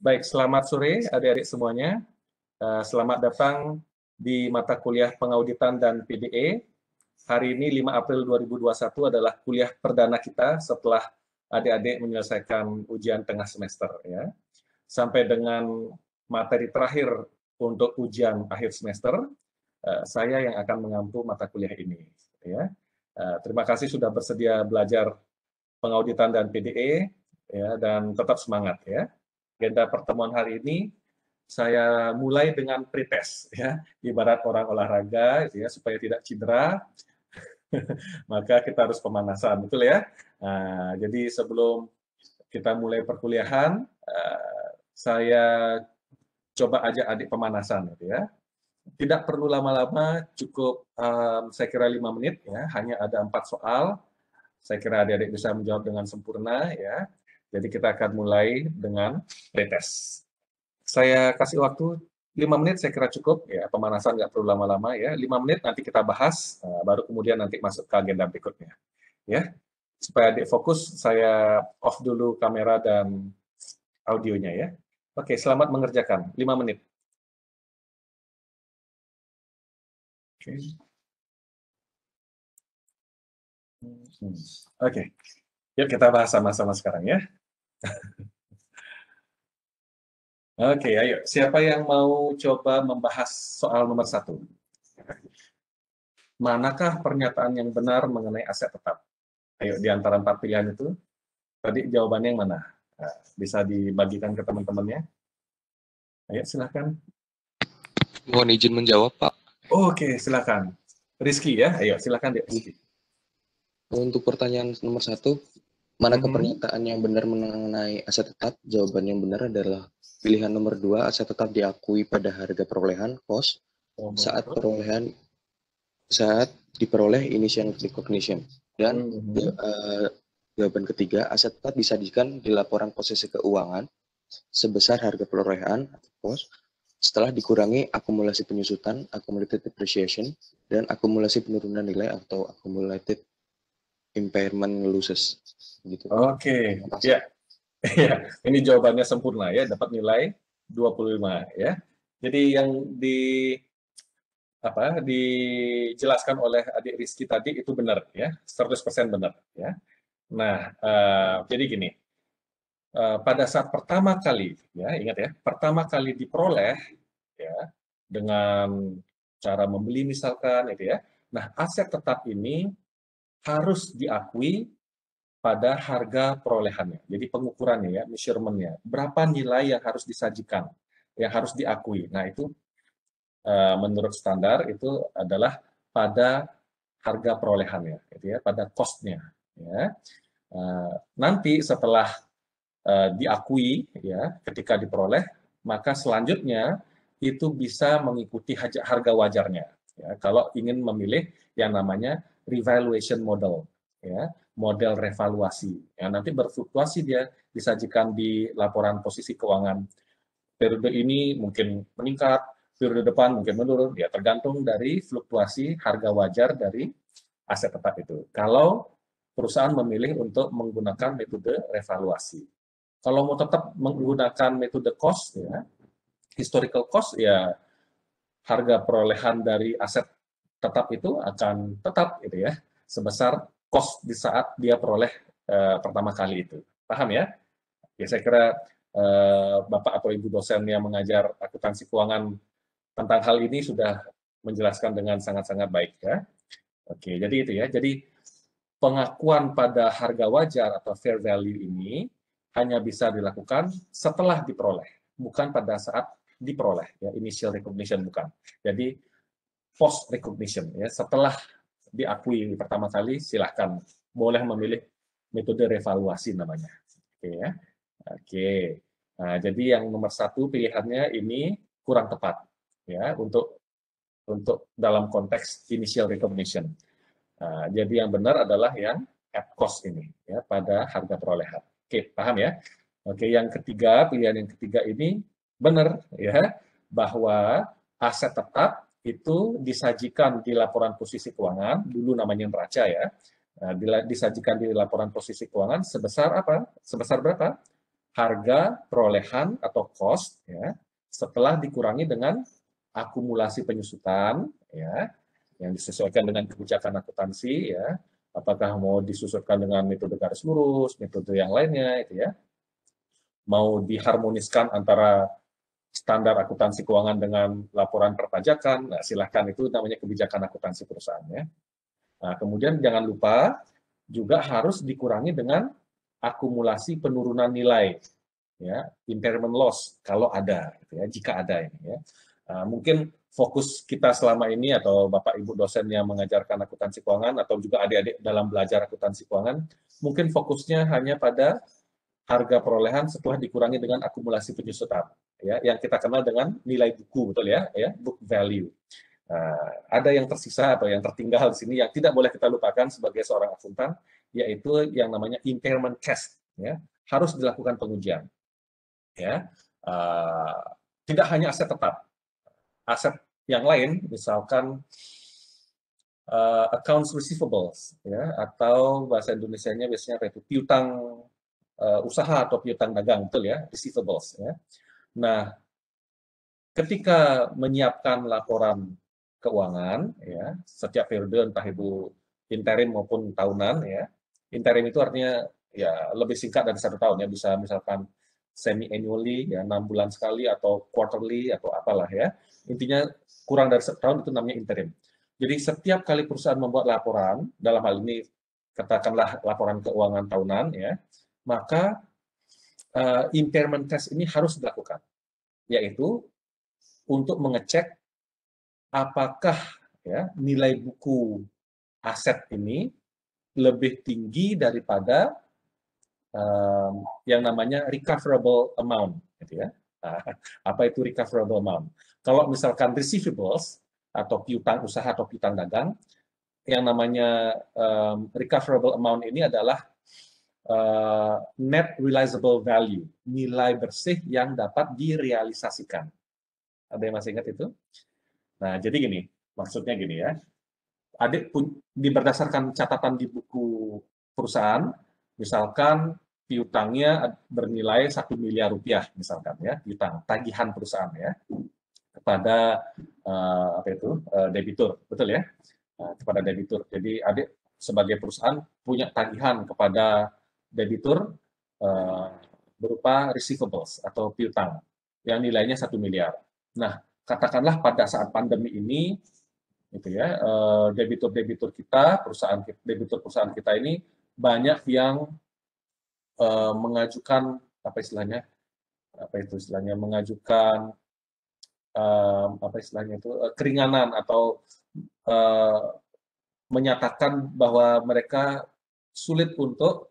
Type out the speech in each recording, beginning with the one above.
Baik, selamat sore adik-adik semuanya. Selamat datang di mata kuliah pengauditan dan PDE. Hari ini 5 April 2021 adalah kuliah perdana kita setelah adik-adik menyelesaikan ujian tengah semester. Ya. Sampai dengan materi terakhir untuk ujian akhir semester, saya yang akan mengampu mata kuliah ini. Ya. Terima kasih sudah bersedia belajar pengauditan dan PDE, ya, dan tetap semangat ya. Agenda pertemuan hari ini saya mulai dengan pretest ya, ibarat orang olahraga ya, supaya tidak cedera maka kita harus pemanasan, betul ya. Jadi sebelum kita mulai perkuliahan, saya coba ajak adik pemanasan gitu ya. Tidak perlu lama-lama, cukup saya kira 5 menit ya, hanya ada 4 soal. Saya kira adik-adik bisa menjawab dengan sempurna ya. Jadi kita akan mulai dengan pretest. Saya kasih waktu 5 menit, saya kira cukup ya, pemanasan nggak perlu lama-lama ya. 5 menit nanti kita bahas, baru kemudian nanti masuk ke agenda berikutnya ya. Supaya adik fokus, saya off dulu kamera dan audionya ya. Oke, selamat mengerjakan. 5 menit. Oke, yuk kita bahas sama-sama sekarang ya. Oke, ayo. Siapa yang mau coba membahas soal nomor 1? Manakah pernyataan yang benar mengenai aset tetap? Ayo, di antara 4 pilihan itu, tadi jawabannya yang mana? Nah, bisa dibagikan ke teman-temannya. Ayo, silakan. Mohon izin menjawab, Pak. Oke, silakan. Rizky ya, ayo silakan deh, Rizky. Untuk pertanyaan nomor 1, manakah pernyataan yang benar mengenai aset tetap? Jawaban yang benar adalah pilihan nomor 2, aset tetap diakui pada harga perolehan (cost) saat diperoleh initial recognition. Dan jawaban ketiga, aset tetap disajikan di laporan posisi keuangan sebesar harga perolehan (cost) setelah dikurangi akumulasi penyusutan, accumulated depreciation, dan akumulasi penurunan nilai atau accumulated impairment losses. Gitu. Oke, ya. Ya, ini jawabannya sempurna ya, dapat nilai 25 ya. Jadi yang dijelaskan oleh adik Rizky tadi itu benar ya, 100% benar ya. Nah, jadi gini, pada saat pertama kali ya, ingat ya, pertama kali diperoleh ya dengan cara membeli misalkan itu ya. Nah, aset tetap ini harus diakui pada harga perolehannya. Jadi pengukurannya ya, measurement-nya. Berapa nilai yang harus disajikan, yang harus diakui. Nah, itu menurut standar itu adalah pada harga perolehannya, gitu ya, pada cost-nya. Ya. Nanti setelah diakui, ya, ketika diperoleh, maka selanjutnya itu bisa mengikuti harga wajarnya. Ya, kalau ingin memilih yang namanya revaluation model, ya, model revaluasi. Ya, nanti berfluktuasi dia disajikan di laporan posisi keuangan. Periode ini mungkin meningkat, periode depan mungkin menurun, ya tergantung dari fluktuasi harga wajar dari aset tetap itu. Kalau perusahaan memilih untuk menggunakan metode revaluasi. Kalau mau tetap menggunakan metode cost, ya, historical cost, ya harga perolehan dari aset tetap itu akan tetap gitu ya, sebesar cost di saat dia peroleh pertama kali itu. Paham ya? Ya saya kira Bapak atau Ibu dosen yang mengajar akuntansi keuangan tentang hal ini sudah menjelaskan dengan sangat-sangat baik ya. Oke, jadi itu ya. Jadi pengakuan pada harga wajar atau fair value ini hanya bisa dilakukan setelah diperoleh, bukan pada saat diperoleh, ya, initial recognition bukan. Jadi post recognition, ya, setelah diakui pertama kali silahkan boleh memilih metode revaluasi namanya. Oke ya. Oke. Nah, jadi yang nomor 1 pilihannya ini kurang tepat ya untuk dalam konteks initial recognition. Nah, jadi yang benar adalah yang at cost ini ya, pada harga perolehan. Oke, paham ya? Oke, yang ketiga, pilihan yang ketiga ini benar ya, bahwa aset tetap itu disajikan di laporan posisi keuangan, dulu namanya neraca ya. Nah, disajikan di laporan posisi keuangan sebesar apa? Sebesar berapa? harga perolehan atau cost ya setelah dikurangi dengan akumulasi penyusutan ya yang disesuaikan dengan kebijakan akuntansi ya, apakah mau disusutkan dengan metode garis lurus, metode yang lainnya itu ya, mau diharmoniskan antara standar akuntansi keuangan dengan laporan perpajakan, nah silahkan, itu namanya kebijakan akuntansi perusahaan ya. Nah, kemudian jangan lupa juga harus dikurangi dengan akumulasi penurunan nilai ya, impairment loss kalau ada gitu ya, jika ada ini ya. Mungkin fokus kita selama ini atau Bapak Ibu dosen yang mengajarkan akuntansi keuangan atau juga adik-adik dalam belajar akuntansi keuangan, mungkin fokusnya hanya pada harga perolehan setelah dikurangi dengan akumulasi penyusutan ya, yang kita kenal dengan nilai buku, betul ya, book value. Ada yang tersisa atau yang tertinggal di sini yang tidak boleh kita lupakan sebagai seorang akuntan, yaitu yang namanya impairment test ya, harus dilakukan pengujian ya. Tidak hanya aset tetap, aset yang lain, misalkan accounts receivables, ya, atau bahasa Indonesianya biasanya apa itu, piutang usaha atau piutang dagang, betul ya, receivables. Ya. Nah, ketika menyiapkan laporan keuangan, ya, setiap periode entah itu interim maupun tahunan, ya, interim itu artinya ya lebih singkat dari 1 tahun ya, bisa misalkan semi annually ya 6 bulan sekali atau quarterly atau apalah ya, intinya kurang dari 1 tahun itu namanya interim. Jadi setiap kali perusahaan membuat laporan, dalam hal ini katakanlah laporan keuangan tahunan ya, maka impairment test ini harus dilakukan, yaitu untuk mengecek apakah ya nilai buku aset ini lebih tinggi daripada yang namanya recoverable amount, gitu ya. Apa itu recoverable amount? Kalau misalkan receivables atau piutang usaha atau piutang dagang, yang namanya recoverable amount ini adalah net realizable value, nilai bersih yang dapat direalisasikan. Ada yang masih ingat itu? Nah, jadi gini, maksudnya gini ya. Adik berdasarkan catatan di buku perusahaan, misalkan piutangnya bernilai 1 miliar rupiah, misalkan ya, piutang tagihan perusahaan ya kepada apa itu debitur, betul ya, kepada debitur. Jadi adik sebagai perusahaan punya tagihan kepada debitur berupa receivables atau piutang yang nilainya 1 miliar. Nah, katakanlah pada saat pandemi ini gitu ya, debitur-debitur kita, debitur perusahaan kita ini banyak yang mengajukan apa itu istilahnya, mengajukan apa istilahnya itu keringanan atau menyatakan bahwa mereka sulit untuk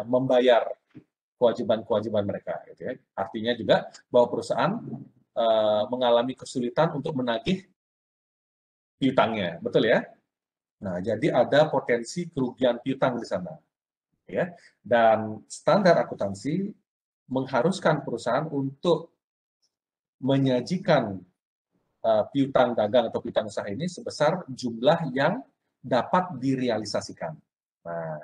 membayar kewajiban-kewajiban mereka, gitu ya. Artinya juga bahwa perusahaan mengalami kesulitan untuk menagih piutangnya, betul ya? Nah, jadi ada potensi kerugian piutang di sana, ya. Dan standar akuntansi mengharuskan perusahaan untuk menyajikan piutang dagang atau piutang usaha ini sebesar jumlah yang dapat direalisasikan. Nah,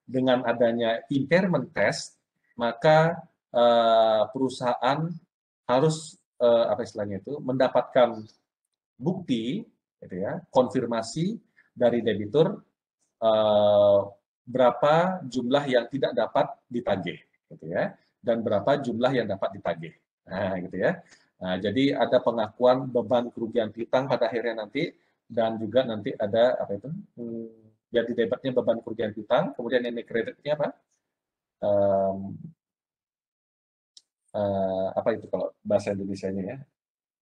dengan adanya impairment test, maka perusahaan harus apa istilahnya itu mendapatkan bukti, gitu ya, konfirmasi dari debitur berapa jumlah yang tidak dapat ditagih, gitu ya, dan berapa jumlah yang dapat ditagih. Nah, gitu ya. Nah, jadi ada pengakuan beban kerugian piutang pada akhirnya nanti, dan juga nanti ada apa itu? Jadi debitnya beban kerugian piutang, kemudian ini kreditnya apa? Apa itu kalau bahasa Indonesianya ya?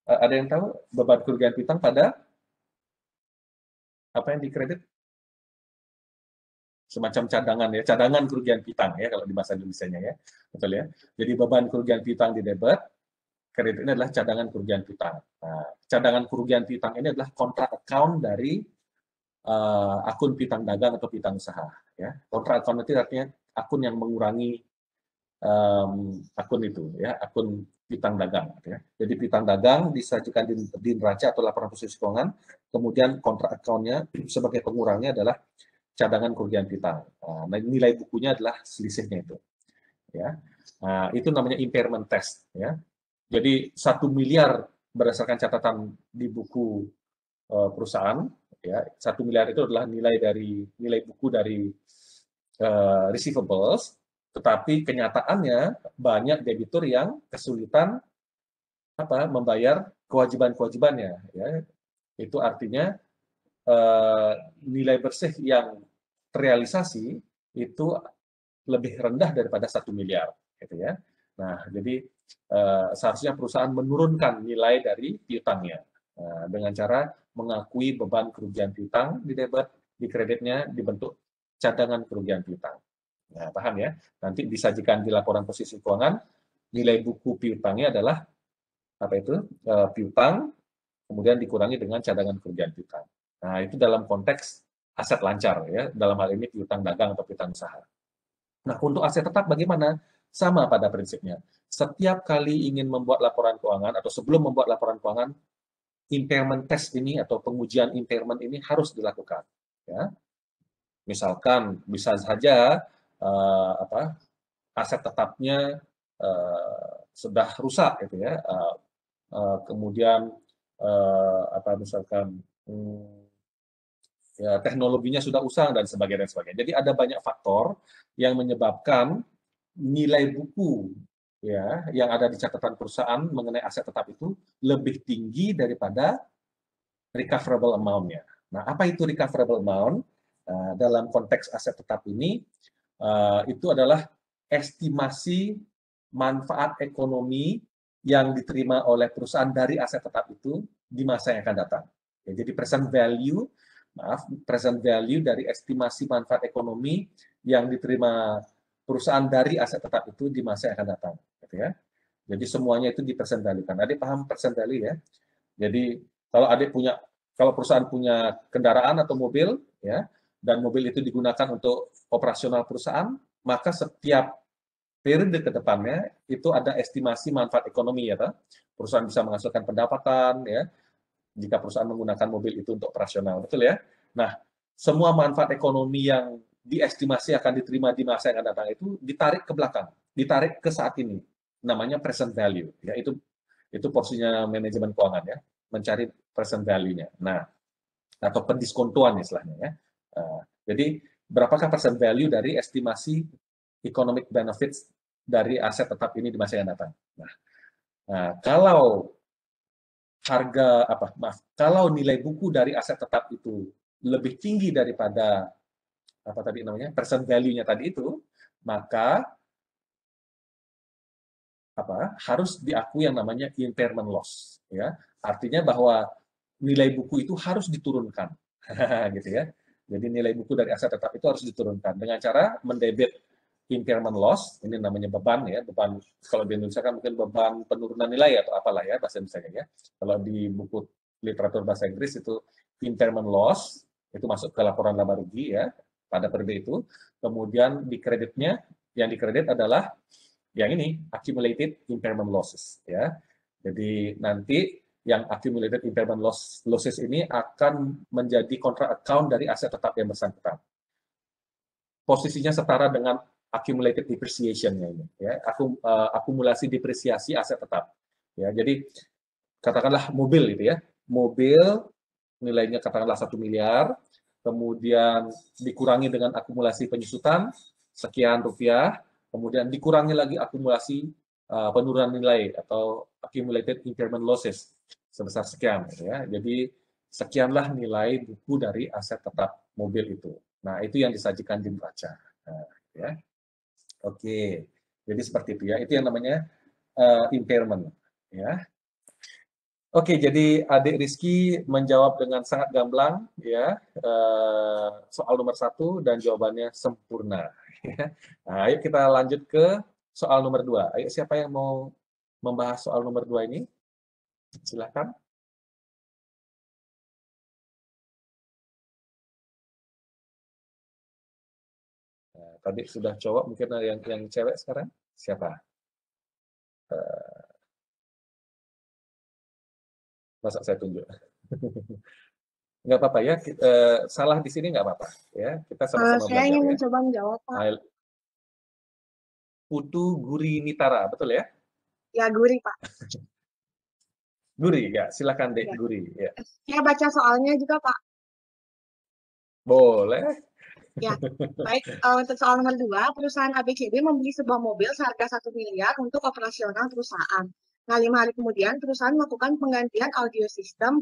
Ada yang tahu beban kerugian piutang pada apa yang dikredit? Semacam cadangan ya, cadangan kerugian piutang ya kalau di bahasa Indonesianya ya, betul ya. Jadi beban kerugian piutang di debit, kredit ini adalah cadangan kerugian piutang. Nah, cadangan kerugian piutang ini adalah kontrak account dari akun piutang dagang atau piutang usaha. Ya, kontrak account itu artinya akun yang mengurangi akun itu, ya, akun piutang dagang. Ya. Jadi piutang dagang disajikan di neraca atau laporan posisi keuangan, kemudian kontrak account-nya sebagai pengurangnya adalah cadangan kerugian piutang. Nah, nilai bukunya adalah selisihnya itu. Ya. Nah, itu namanya impairment test, ya. Jadi 1 miliar berdasarkan catatan di buku perusahaan, ya, 1 miliar itu adalah nilai buku dari receivables, tetapi kenyataannya banyak debitur yang kesulitan membayar kewajiban-kewajibannya, ya. Itu artinya nilai bersih yang terrealisasi itu lebih rendah daripada 1 miliar, gitu ya. Nah, jadi seharusnya perusahaan menurunkan nilai dari piutangnya dengan cara mengakui beban kerugian piutang di debit, di kreditnya dibentuk cadangan kerugian piutang. Nah, paham ya? Nanti disajikan di laporan posisi keuangan, nilai buku piutangnya adalah apa itu? Piutang, kemudian dikurangi dengan cadangan kerugian piutang. Nah, itu dalam konteks aset lancar ya, dalam hal ini piutang dagang atau piutang usaha. Nah, untuk aset tetap bagaimana? Sama pada prinsipnya. Setiap kali ingin membuat laporan keuangan atau sebelum membuat laporan keuangan, impairment test ini atau pengujian impairment ini harus dilakukan. Ya. Misalkan bisa saja aset tetapnya sudah rusak, gitu ya. Kemudian misalkan ya, teknologinya sudah usang dan sebagainya. Jadi ada banyak faktor yang menyebabkan nilai buku ya yang ada di catatan perusahaan mengenai aset tetap itu lebih tinggi daripada recoverable amount-nya. Nah, apa itu recoverable amount? Dalam konteks aset tetap ini itu adalah estimasi manfaat ekonomi yang diterima oleh perusahaan dari aset tetap itu di masa yang akan datang. Ya, jadi present value dari estimasi manfaat ekonomi yang diterima perusahaan dari aset tetap itu di masa yang akan datang, gitu ya. Jadi semuanya itu di-present value-kan. Adik paham present value ya? Jadi kalau perusahaan punya kendaraan atau mobil, ya, dan mobil itu digunakan untuk operasional perusahaan, maka setiap periode ke depannya itu ada estimasi manfaat ekonomi ya, Pak. Perusahaan bisa menghasilkan pendapatan ya jika perusahaan menggunakan mobil itu untuk operasional, betul ya? Nah, semua manfaat ekonomi yang diestimasi akan diterima di masa yang akan datang itu ditarik ke belakang, ditarik ke saat ini. Namanya present value, ya itu porsinya manajemen keuangan ya, mencari present value-nya. Nah, atau pendiskontuan istilahnya ya. Jadi berapakah present value dari estimasi economic benefits dari aset tetap ini di masa yang datang. Kalau kalau nilai buku dari aset tetap itu lebih tinggi daripada present value-nya tadi itu, maka harus diakui yang namanya impairment loss, ya. Artinya bahwa nilai buku itu harus diturunkan, gitu ya. Jadi nilai buku dari aset tetap itu harus diturunkan dengan cara mendebit impairment loss, ini namanya beban ya, beban kalau di Indonesia kan mungkin beban penurunan nilai atau apalah ya bahasa Indonesia ya. Kalau di buku literatur bahasa Inggris itu impairment loss, itu masuk ke laporan laba rugi ya pada periode itu. Kemudian di kreditnya, yang dikredit adalah yang ini accumulated impairment losses ya. Jadi nanti yang accumulated impairment losses ini akan menjadi contra account dari aset tetap yang bersangkutan. Posisinya setara dengan accumulated depreciation-nya ini ya, akumulasi depresiasi aset tetap. Ya, jadi katakanlah mobil itu ya. Mobil nilainya katakanlah 1 miliar, kemudian dikurangi dengan akumulasi penyusutan sekian rupiah, kemudian dikurangi lagi akumulasi penurunan nilai atau accumulated impairment losses sebesar sekian ya. Jadi sekianlah nilai buku dari aset tetap mobil itu. Nah, itu yang disajikan di neraca. Nah, ya. Oke. Jadi seperti itu ya. Itu yang namanya impairment ya. Oke, jadi Adik Rizky menjawab dengan sangat gamblang ya soal nomor 1 dan jawabannya sempurna. Nah, ayo kita lanjut ke soal nomor 2. Ayo siapa yang mau membahas soal nomor 2 ini? Silakan. Nah, tadi sudah cowok, mungkin yang cewek sekarang siapa? Masa saya tunjuk? Nggak apa-apa ya, salah di sini nggak apa-apa ya. Kita sama-sama Saya belajar ingin ya. mencoba menjawab, Pak. Putu Guri Nitara, betul ya? Ya, Guri, Pak. Guri, ya. Silakan, Dek Ya. Guri. Ya. Saya baca soalnya juga, Pak. Boleh. Ya, baik. Untuk soal nomor 2, perusahaan ABCD membeli sebuah mobil seharga 1 miliar untuk operasional perusahaan. Nah, 5 hari kemudian, perusahaan melakukan penggantian audio sistem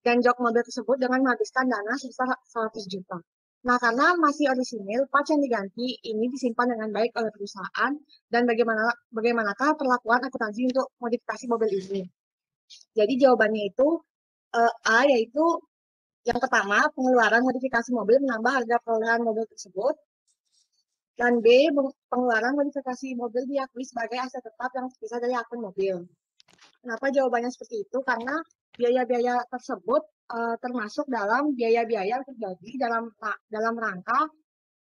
dan jok mobil tersebut dengan menghabiskan dana sebesar 100 juta. Nah, karena masih orisinil, parts yang diganti ini disimpan dengan baik oleh perusahaan, dan bagaimanakah perlakuan akuntansi untuk modifikasi mobil ini? Jadi jawabannya itu A, yaitu yang pertama, pengeluaran modifikasi mobil menambah harga perolehan mobil tersebut. Dan B, pengeluaran modifikasi mobil diakui sebagai aset tetap yang terpisah dari akun mobil. Kenapa jawabannya seperti itu? Karena biaya-biaya tersebut termasuk dalam biaya-biaya yang terjadi dalam rangka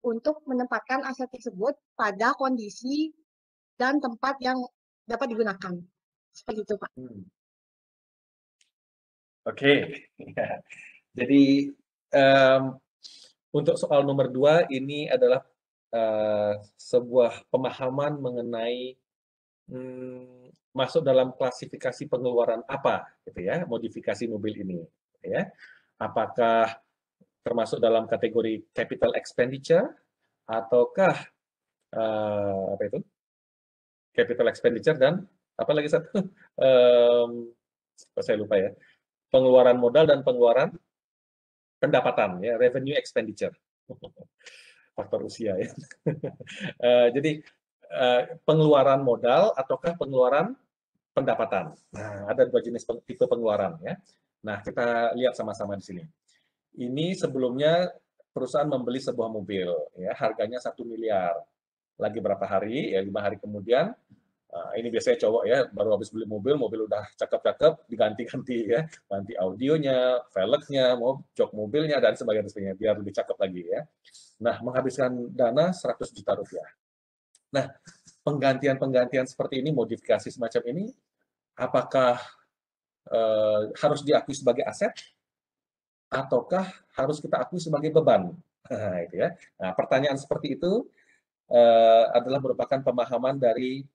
untuk menempatkan aset tersebut pada kondisi dan tempat yang dapat digunakan. Seperti itu, Pak. Oke. Jadi untuk soal nomor 2 ini adalah sebuah pemahaman mengenai masuk dalam klasifikasi pengeluaran apa, gitu ya, modifikasi mobil ini, ya. Apakah termasuk dalam kategori capital expenditure ataukah apa itu? Capital expenditure dan apa lagi satu? Saya lupa ya. Pengeluaran modal dan pengeluaran pendapatan, ya, revenue expenditure. Faktor usia ya. Jadi pengeluaran modal ataukah pengeluaran pendapatan. Nah, ada 2 jenis tipe pengeluaran ya. Nah, kita lihat sama-sama di sini. Ini sebelumnya perusahaan membeli sebuah mobil ya, harganya 1 miliar. Lagi berapa hari? Ya 5 hari kemudian ini biasanya cowok ya, baru habis beli mobil udah cakep-cakep, diganti-ganti ya, ganti audionya, velgnya, jok mobilnya, dan sebagainya, biar lebih cakep lagi ya. Nah, menghabiskan dana 100 juta rupiah. Nah, penggantian-penggantian seperti ini, modifikasi semacam ini, apakah harus diakui sebagai aset, ataukah harus kita akui sebagai beban? Nah, itu ya. Nah, pertanyaan seperti itu adalah merupakan pemahaman dari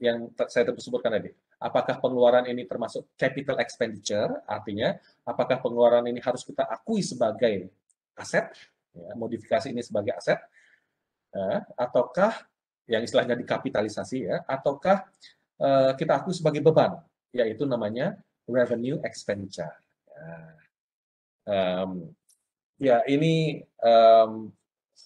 yang saya sebutkan tadi. Apakah pengeluaran ini termasuk capital expenditure, artinya apakah pengeluaran ini harus kita akui sebagai aset, ya, modifikasi ini sebagai aset, ataukah yang istilahnya dikapitalisasi ya, ataukah kita akui sebagai beban, yaitu namanya revenue expenditure. Ya, ini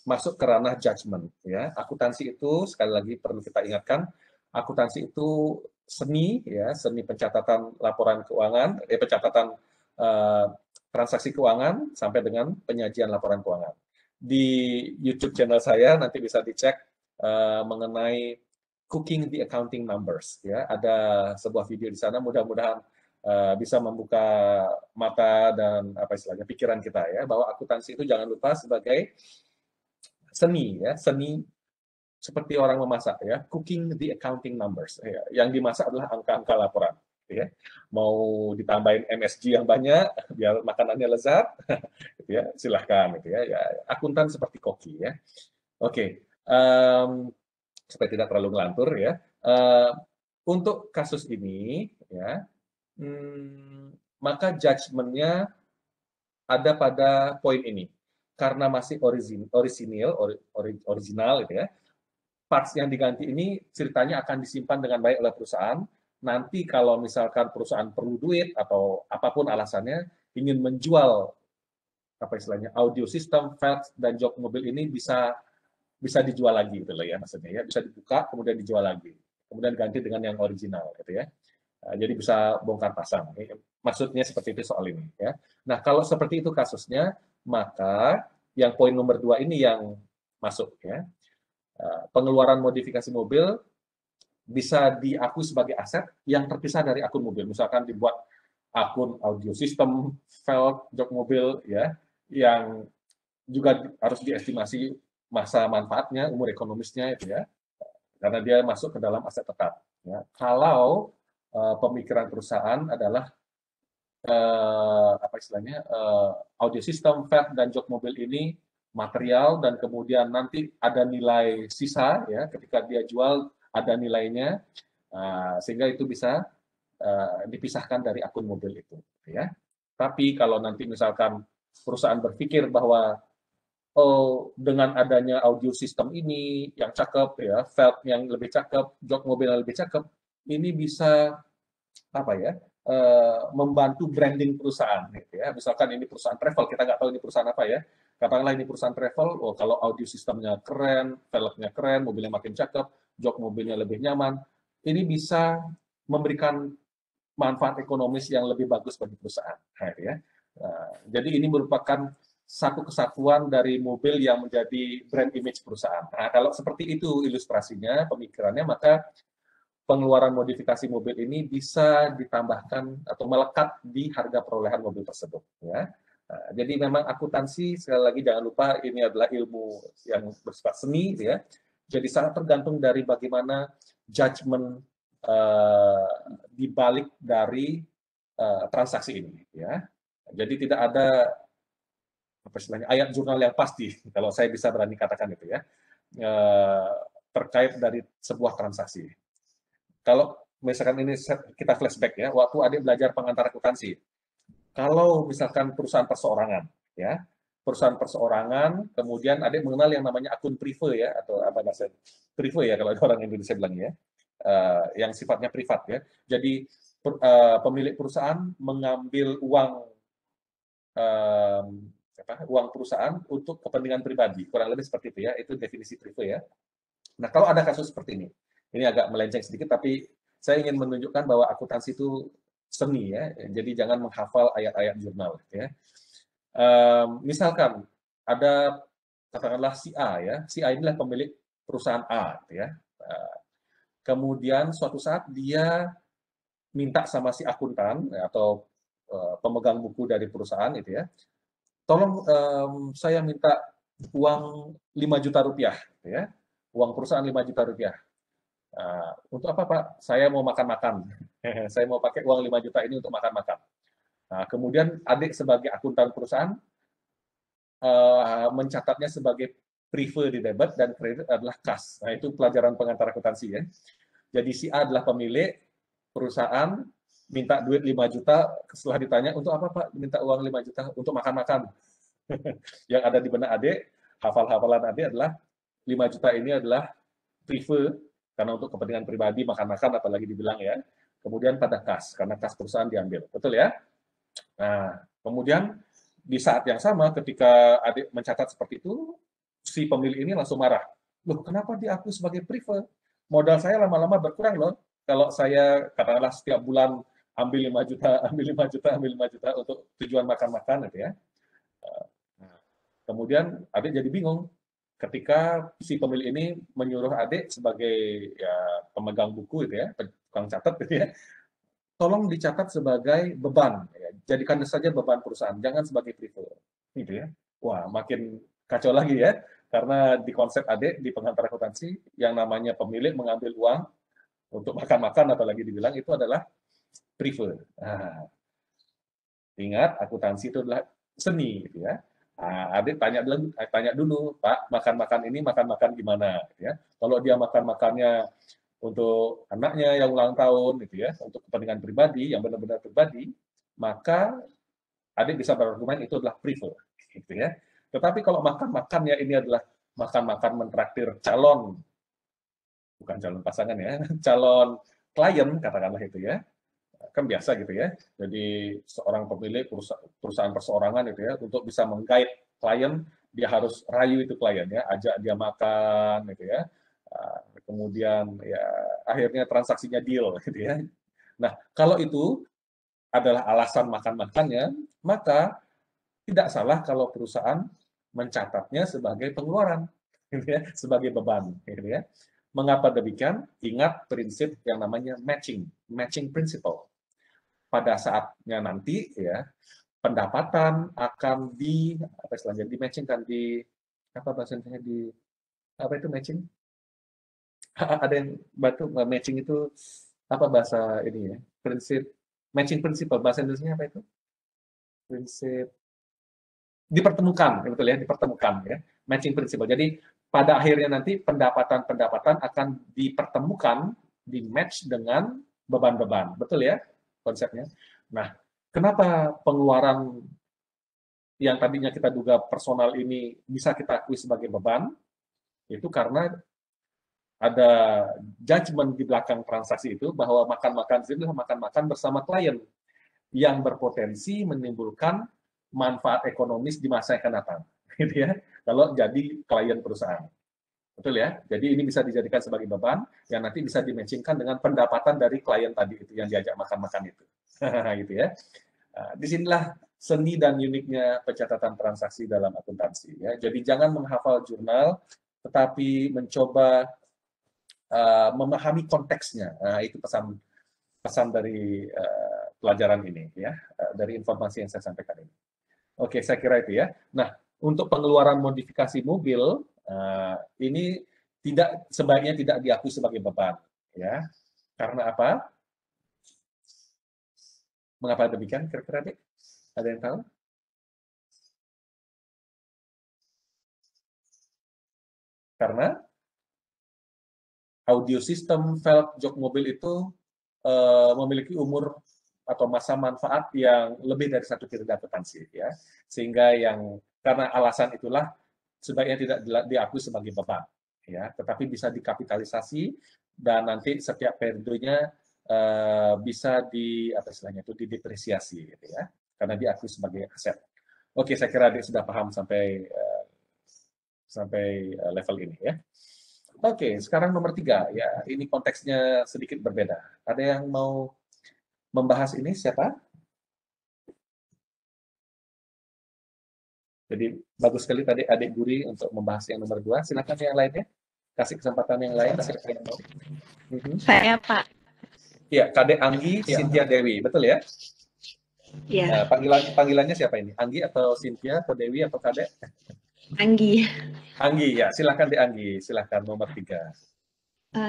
masuk ke ranah judgment ya. Akuntansi itu sekali lagi perlu kita ingatkan, akuntansi itu seni ya, seni pencatatan laporan keuangan, pencatatan transaksi keuangan sampai dengan penyajian laporan keuangan. Di YouTube channel saya nanti bisa dicek mengenai cooking the accounting numbers ya. Ada sebuah video di sana, mudah-mudahan bisa membuka mata dan apa istilahnya pikiran kita ya, bahwa akuntansi itu jangan lupa sebagai seni ya, seni seperti orang memasak ya, cooking the accounting numbers ya. Yang dimasak adalah angka-angka laporan ya. Mau ditambahin MSG yang banyak biar makanannya lezat gitu ya, silahkan gitu ya. Ya, akuntan seperti koki ya. Oke. Supaya tidak terlalu ngelantur ya. Untuk kasus ini ya, maka judgement-nya ada pada poin ini. Karena masih original gitu ya, parts yang diganti ini ceritanya akan disimpan dengan baik oleh perusahaan. Nanti kalau misalkan perusahaan perlu duit atau apapun alasannya, ingin menjual apa istilahnya audio system, valve dan jok mobil ini bisa dijual lagi gitu loh ya, maksudnya ya, bisa dibuka kemudian dijual lagi, kemudian ganti dengan yang original gitu ya. Jadi bisa bongkar pasang. Maksudnya seperti itu soal ini ya. Nah, kalau seperti itu kasusnya, maka yang poin nomor 2 ini yang masuk ya. Pengeluaran modifikasi mobil bisa diakui sebagai aset yang terpisah dari akun mobil. Misalkan dibuat akun audio system, valve, jok mobil ya, yang juga harus diestimasi masa manfaatnya, umur ekonomisnya itu ya. Karena dia masuk ke dalam aset tetap ya. Kalau pemikiran perusahaan adalah apa istilahnya audio system, valve dan jok mobil ini material dan kemudian nanti ada nilai sisa ya ketika dia jual ada nilainya sehingga itu bisa dipisahkan dari akun mobil itu ya. Tapi kalau nanti misalkan perusahaan berpikir bahwa oh dengan adanya audio system ini yang cakep ya, velg yang lebih cakep, jok mobil yang lebih cakep, ini bisa apa ya membantu branding perusahaan gitu ya. Misalkan ini perusahaan travel, kita nggak tahu ini perusahaan apa ya. Katakanlah ini perusahaan travel, oh kalau audio sistemnya keren, velgnya keren, mobilnya makin cakep, jok mobilnya lebih nyaman, ini bisa memberikan manfaat ekonomis yang lebih bagus bagi perusahaan. Nah, ya. Jadi ini merupakan satu kesatuan dari mobil yang menjadi brand image perusahaan. Nah, kalau seperti itu ilustrasinya, pemikirannya, maka pengeluaran modifikasi mobil ini bisa ditambahkan atau melekat di harga perolehan mobil tersebut. Ya. Nah, jadi memang akuntansi, sekali lagi jangan lupa ini adalah ilmu yang bersifat seni, ya. Jadi sangat tergantung dari bagaimana judgement di balik dari transaksi ini. Ya. Jadi tidak ada apa istilahnya, ayat jurnal yang pasti, kalau saya bisa berani katakan itu ya, terkait dari sebuah transaksi. Kalau misalkan ini kita flashback ya, waktu adik belajar pengantar akuntansi, kalau misalkan perusahaan perseorangan, ya, perusahaan perseorangan, kemudian adik mengenal yang namanya akun prive ya, atau apa bahasa prive ya kalau orang Indonesia bilang ya, yang sifatnya privat ya. Jadi pemilik perusahaan mengambil uang uang perusahaan untuk kepentingan pribadi, kurang lebih seperti itu ya, itu definisi prive ya. Nah kalau ada kasus seperti ini agak melenceng sedikit, tapi saya ingin menunjukkan bahwa akuntansi itu seni ya, jadi jangan menghafal ayat-ayat jurnal ya. Misalkan ada katakanlah si A ya, si A inilah pemilik perusahaan A ya. Kemudian suatu saat dia minta sama si akuntan atau pemegang buku dari perusahaan itu ya, tolong saya minta uang 5 juta rupiah ya, uang perusahaan 5 juta rupiah. Untuk apa Pak? Saya mau makan-makan. Saya mau pakai uang 5 juta ini untuk makan-makan. Nah, kemudian adik sebagai akuntan perusahaan mencatatnya sebagai prive di debit dan kredit adalah kas. Nah, itu pelajaran pengantar akuntansi ya. Jadi si A adalah pemilik perusahaan, minta duit 5 juta, setelah ditanya untuk apa Pak? Minta uang 5 juta untuk makan-makan. Yang ada di benak adik, hafal-hafalan adik adalah 5 juta ini adalah prive karena untuk kepentingan pribadi makan-makan apalagi dibilang ya. Kemudian pada kas karena kas perusahaan diambil. Betul ya? Nah, kemudian di saat yang sama ketika adik mencatat seperti itu, si pemilik ini langsung marah. Loh, kenapa diakui sebagai prive? Modal saya lama-lama berkurang loh. Kalau saya katakanlah setiap bulan ambil 5 juta, ambil 5 juta, ambil 5 juta untuk tujuan makan-makan gitu ya. Kemudian adik jadi bingung ketika si pemilik ini menyuruh adik sebagai ya, pemegang buku itu ya, tukang catat gitu ya, tolong dicatat sebagai beban, ya. Jadikan saja beban perusahaan, jangan sebagai prive, gitu ya. Wah, makin kacau lagi ya, karena di konsep adik di pengantar akuntansi yang namanya pemilik mengambil uang untuk makan-makan apalagi dibilang itu adalah prive. Nah, ingat akuntansi itu adalah seni, gitu ya. Nah, adik tanya dulu, Pak, makan-makan ini makan-makan gimana? Gitu ya. Kalau dia makan-makannya untuk anaknya yang ulang tahun, gitu ya, untuk kepentingan pribadi yang benar-benar pribadi, maka adik bisa berargumen itu adalah prive, gitu ya. Tetapi kalau makan-makannya ini adalah makan-makan mentraktir calon, bukan calon pasangan ya, calon klien katakanlah itu ya, kan biasa gitu ya. Jadi seorang pemilik perusahaan perseorangan itu ya, untuk bisa menggait klien, dia harus rayu itu klien ya, ajak dia makan gitu ya. Kemudian ya akhirnya transaksinya deal gitu ya. Nah, kalau itu adalah alasan makan-makannya, maka tidak salah kalau perusahaan mencatatnya sebagai pengeluaran, gitu ya, sebagai beban, gitu ya. Mengapa demikian? Ingat prinsip yang namanya matching principle. Pada saatnya nanti ya pendapatan akan di apa istilahnya di matching kan di apa bahasanya di apa itu matching ada yang batu matching itu apa bahasa ini ya prinsip matching principle bahasa Indonesia apa itu prinsip dipertemukan, betul ya, dipertemukan ya, matching principle. Jadi pada akhirnya nanti pendapatan-pendapatan akan dipertemukan, di match dengan beban-beban, betul ya konsepnya. Nah, kenapa pengeluaran yang tadinya kita duga personal ini bisa kita akui sebagai beban? Itu karena ada judgement di belakang transaksi itu bahwa makan-makan itu adalah makan-makan bersama klien yang berpotensi menimbulkan manfaat ekonomis di masa yang akan datang, gitu ya. Kalau jadi klien perusahaan, betul ya. Jadi ini bisa dijadikan sebagai beban yang nanti bisa dimatchingkan dengan pendapatan dari klien tadi itu yang diajak makan-makan itu, gitu ya. Disinilah seni dan uniknya pencatatan transaksi dalam akuntansi. Ya. Jadi jangan menghafal jurnal, tetapi mencoba memahami konteksnya. Itu pesan dari pelajaran ini, ya, dari informasi yang saya sampaikan ini. Oke, saya kira itu ya. Nah, untuk pengeluaran modifikasi mobil, ini sebaiknya tidak diakui sebagai beban, ya. Karena apa? Mengapa demikian? Kira-kira, Dek? Ada yang tahu? Karena audio system, velg, jok mobil itu memiliki umur atau masa manfaat yang lebih dari 1 periode akuntansi, ya. Sehingga karena alasan itulah sebaiknya tidak diakui sebagai beban, ya, tetapi bisa dikapitalisasi dan nanti setiap periodenya bisa didepresiasi, gitu ya, karena diakui sebagai aset. Oke, saya kira adik sudah paham sampai level ini, ya. Oke, sekarang nomor 3, ya, ini konteksnya sedikit berbeda. Ada yang mau membahas ini, siapa? Jadi bagus sekali tadi adik Guri untuk membahas yang nomor 2. Silakan yang lainnya, kasih kesempatan yang lain. Siapa yang mau? Saya, Pak. Iya, Kadek Anggi, Cynthia Dewi, betul ya? Iya. Panggilannya siapa ini? Anggi atau Cynthia atau Dewi atau Kadek? Anggi. Anggi, ya. Silakan Dek Anggi, silakan nomor 3.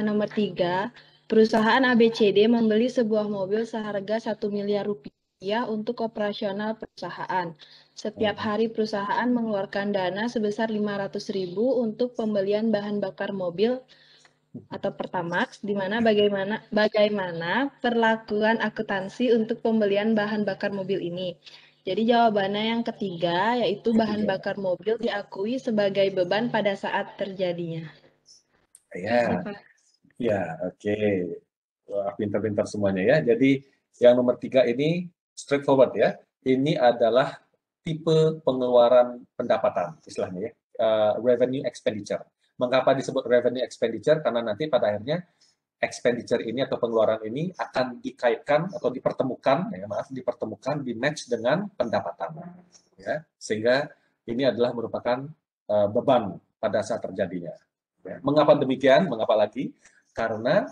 Nomor 3, perusahaan ABCD membeli sebuah mobil seharga 1 miliar rupiah untuk operasional perusahaan. Setiap hari perusahaan mengeluarkan dana sebesar 500.000 untuk pembelian bahan bakar mobil atau Pertamax, di mana bagaimana perlakuan akuntansi untuk pembelian bahan bakar mobil ini. Jadi jawabannya yang ketiga, yaitu bahan bakar mobil diakui sebagai beban pada saat terjadinya. Ya, ya, oke. Wah, pintar-pintar semuanya ya. Jadi yang nomor 3 ini straightforward ya. Ini adalah tipe pengeluaran pendapatan, istilahnya ya. Revenue expenditure. Mengapa disebut revenue expenditure? Karena nanti pada akhirnya expenditure ini atau pengeluaran ini akan dikaitkan atau dipertemukan, di match dengan pendapatan, ya, sehingga ini adalah merupakan beban pada saat terjadinya. Ya. Mengapa demikian? Mengapa lagi? Karena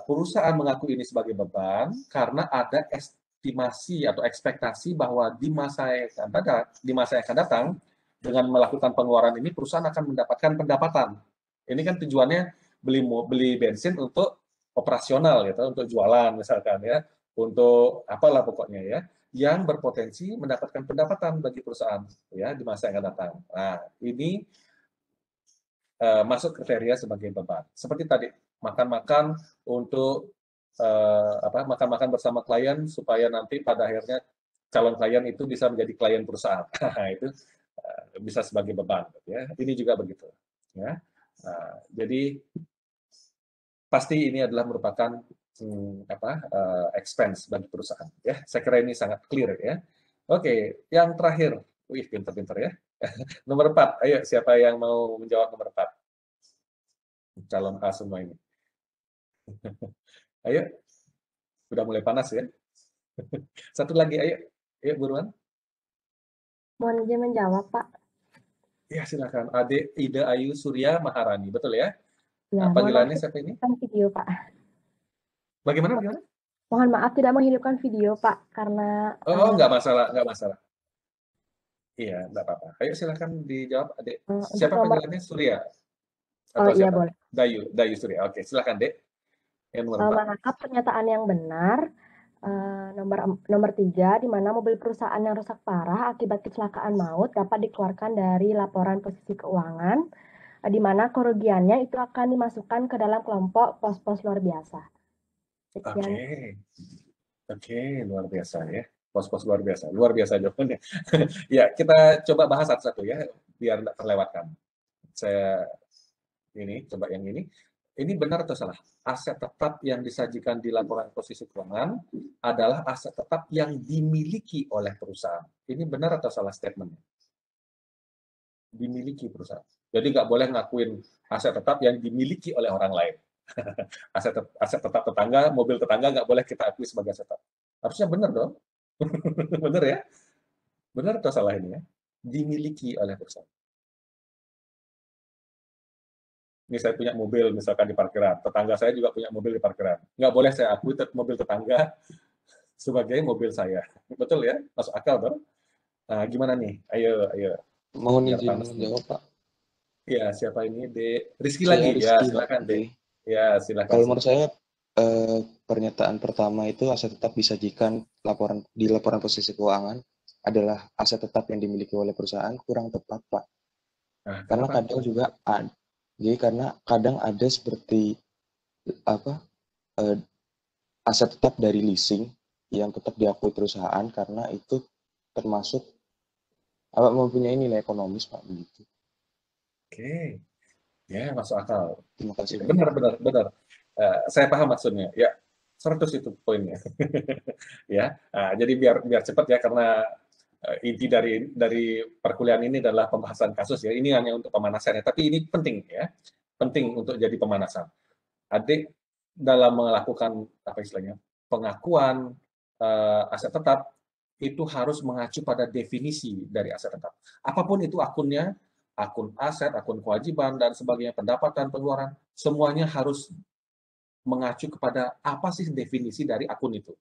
perusahaan mengaku ini sebagai beban karena ada estimasi atau ekspektasi bahwa di masa yang akan datang dengan melakukan pengeluaran ini perusahaan akan mendapatkan pendapatan. Ini kan tujuannya beli bensin untuk operasional, gitu, untuk jualan misalkan ya, untuk apalah pokoknya ya, yang berpotensi mendapatkan pendapatan bagi perusahaan ya di masa yang akan datang. Nah, ini masuk kriteria sebagai beban. Seperti tadi, makan-makan untuk makan-makan bersama klien supaya nanti pada akhirnya calon klien itu bisa menjadi klien perusahaan. Itu bisa sebagai beban, ya. Ini juga begitu, ya. Jadi pasti ini adalah merupakan expense bagi perusahaan, ya. Saya kira ini sangat clear ya. Oke, yang terakhir, wih pintar-pintar ya. Nomor 4, ayo siapa yang mau menjawab nomor 4? Calon A semua ini. Ayo, udah mulai panas ya. Satu lagi, ayo buruan. Mohon izin menjawab, Pak. Ya, silakan. Ade Ida Ayu Surya Maharani, betul ya? Ya, Panggilannya siapa ini? Video, Pak. Bagaimana? Mohon maaf tidak menghidupkan video, Pak, karena... Oh, nggak masalah. Iya, nggak apa-apa. Ayo silakan dijawab, Adek. Siapa panggilannya? Surya? Atau iya, siapa? boleh. Dayu Surya. Oke, silakan, Dek. Yang nomor 4. Menangkap pernyataan yang benar, nomor 3, di mana mobil perusahaan yang rusak parah akibat kecelakaan maut dapat dikeluarkan dari laporan posisi keuangan, di mana kerugiannya itu akan dimasukkan ke dalam kelompok pos-pos luar biasa. Sekian. Oke, luar biasa ya. Pos-pos luar biasa jawabannya. Ya, kita coba bahas satu-satu ya, biar tidak terlewatkan. Saya coba yang ini. Ini benar atau salah? Aset tetap yang disajikan di laporan posisi keuangan adalah aset tetap yang dimiliki oleh perusahaan. Ini benar atau salah statementnya? Dimiliki perusahaan. Jadi nggak boleh ngakuin aset tetap yang dimiliki oleh orang lain. aset tetap tetangga, mobil tetangga nggak boleh kita akui sebagai aset tetap. Harusnya benar dong. Benar ya? Benar atau salah ini ya? Dimiliki oleh perusahaan. Ini saya punya mobil misalkan di parkiran, tetangga saya juga punya mobil di parkiran. Nggak boleh saya akui mobil tetangga sebagai mobil saya. Betul ya? Masuk akal dong? Nah, gimana nih? Ayo. Mohon izin menjawab, Pak. Ya, siapa ini? Rizky lagi? Ya, silakan deh. Ya, silakan. Kalau menurut saya, pernyataan pertama itu aset tetap disajikan di laporan posisi keuangan adalah aset tetap yang dimiliki oleh perusahaan, kurang tepat, Pak. Nah, karena kadang juga karena kadang ada seperti aset tetap dari leasing yang tetap diakui perusahaan karena itu termasuk mempunyai nilai ekonomis, Pak, begitu. Oke. Ya, masuk akal. Terima kasih. Benar. Saya paham maksudnya. Ya, 100 itu poinnya. Ya, jadi biar cepat ya, karena inti dari perkuliahan ini adalah pembahasan kasus ya. Ini hanya untuk pemanasan ya, tapi ini penting ya. Penting untuk jadi pemanasan. Adik dalam melakukan pengakuan aset tetap itu harus mengacu pada definisi dari aset tetap. Apapun itu akunnya, akun aset, akun kewajiban dan sebagainya, pendapatan, pengeluaran, semuanya harus mengacu kepada apa sih definisi dari akun itu.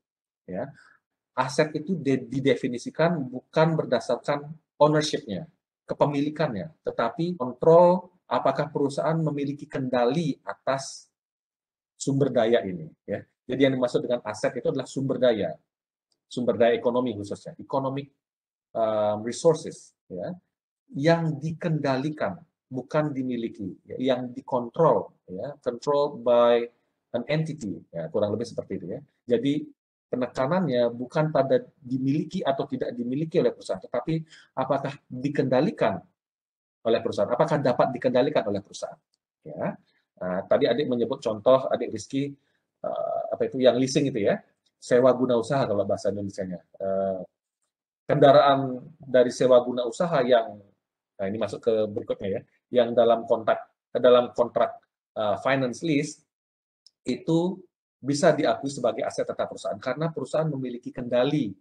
Ya. Aset itu didefinisikan bukan berdasarkan ownership-nya, kepemilikannya, tetapi kontrol apakah perusahaan memiliki kendali atas sumber daya ini. Ya. Jadi yang dimaksud dengan aset itu adalah sumber daya ekonomi khususnya, economic resources, ya, yang dikendalikan, bukan dimiliki, ya, yang dikontrol, ya, controlled by an entity, ya, kurang lebih seperti itu ya. Jadi penekanannya bukan pada dimiliki atau tidak dimiliki oleh perusahaan, tetapi apakah dikendalikan oleh perusahaan, apakah dapat dikendalikan oleh perusahaan. Ya. Nah, tadi adik menyebut contoh, adik Rizky, yang leasing itu ya, sewa guna usaha kalau bahasa Indonesianya. Kendaraan dari sewa guna usaha yang, nah ini masuk ke berikutnya ya, yang dalam kontrak finance lease itu bisa diakui sebagai aset tetap perusahaan karena perusahaan memiliki kendali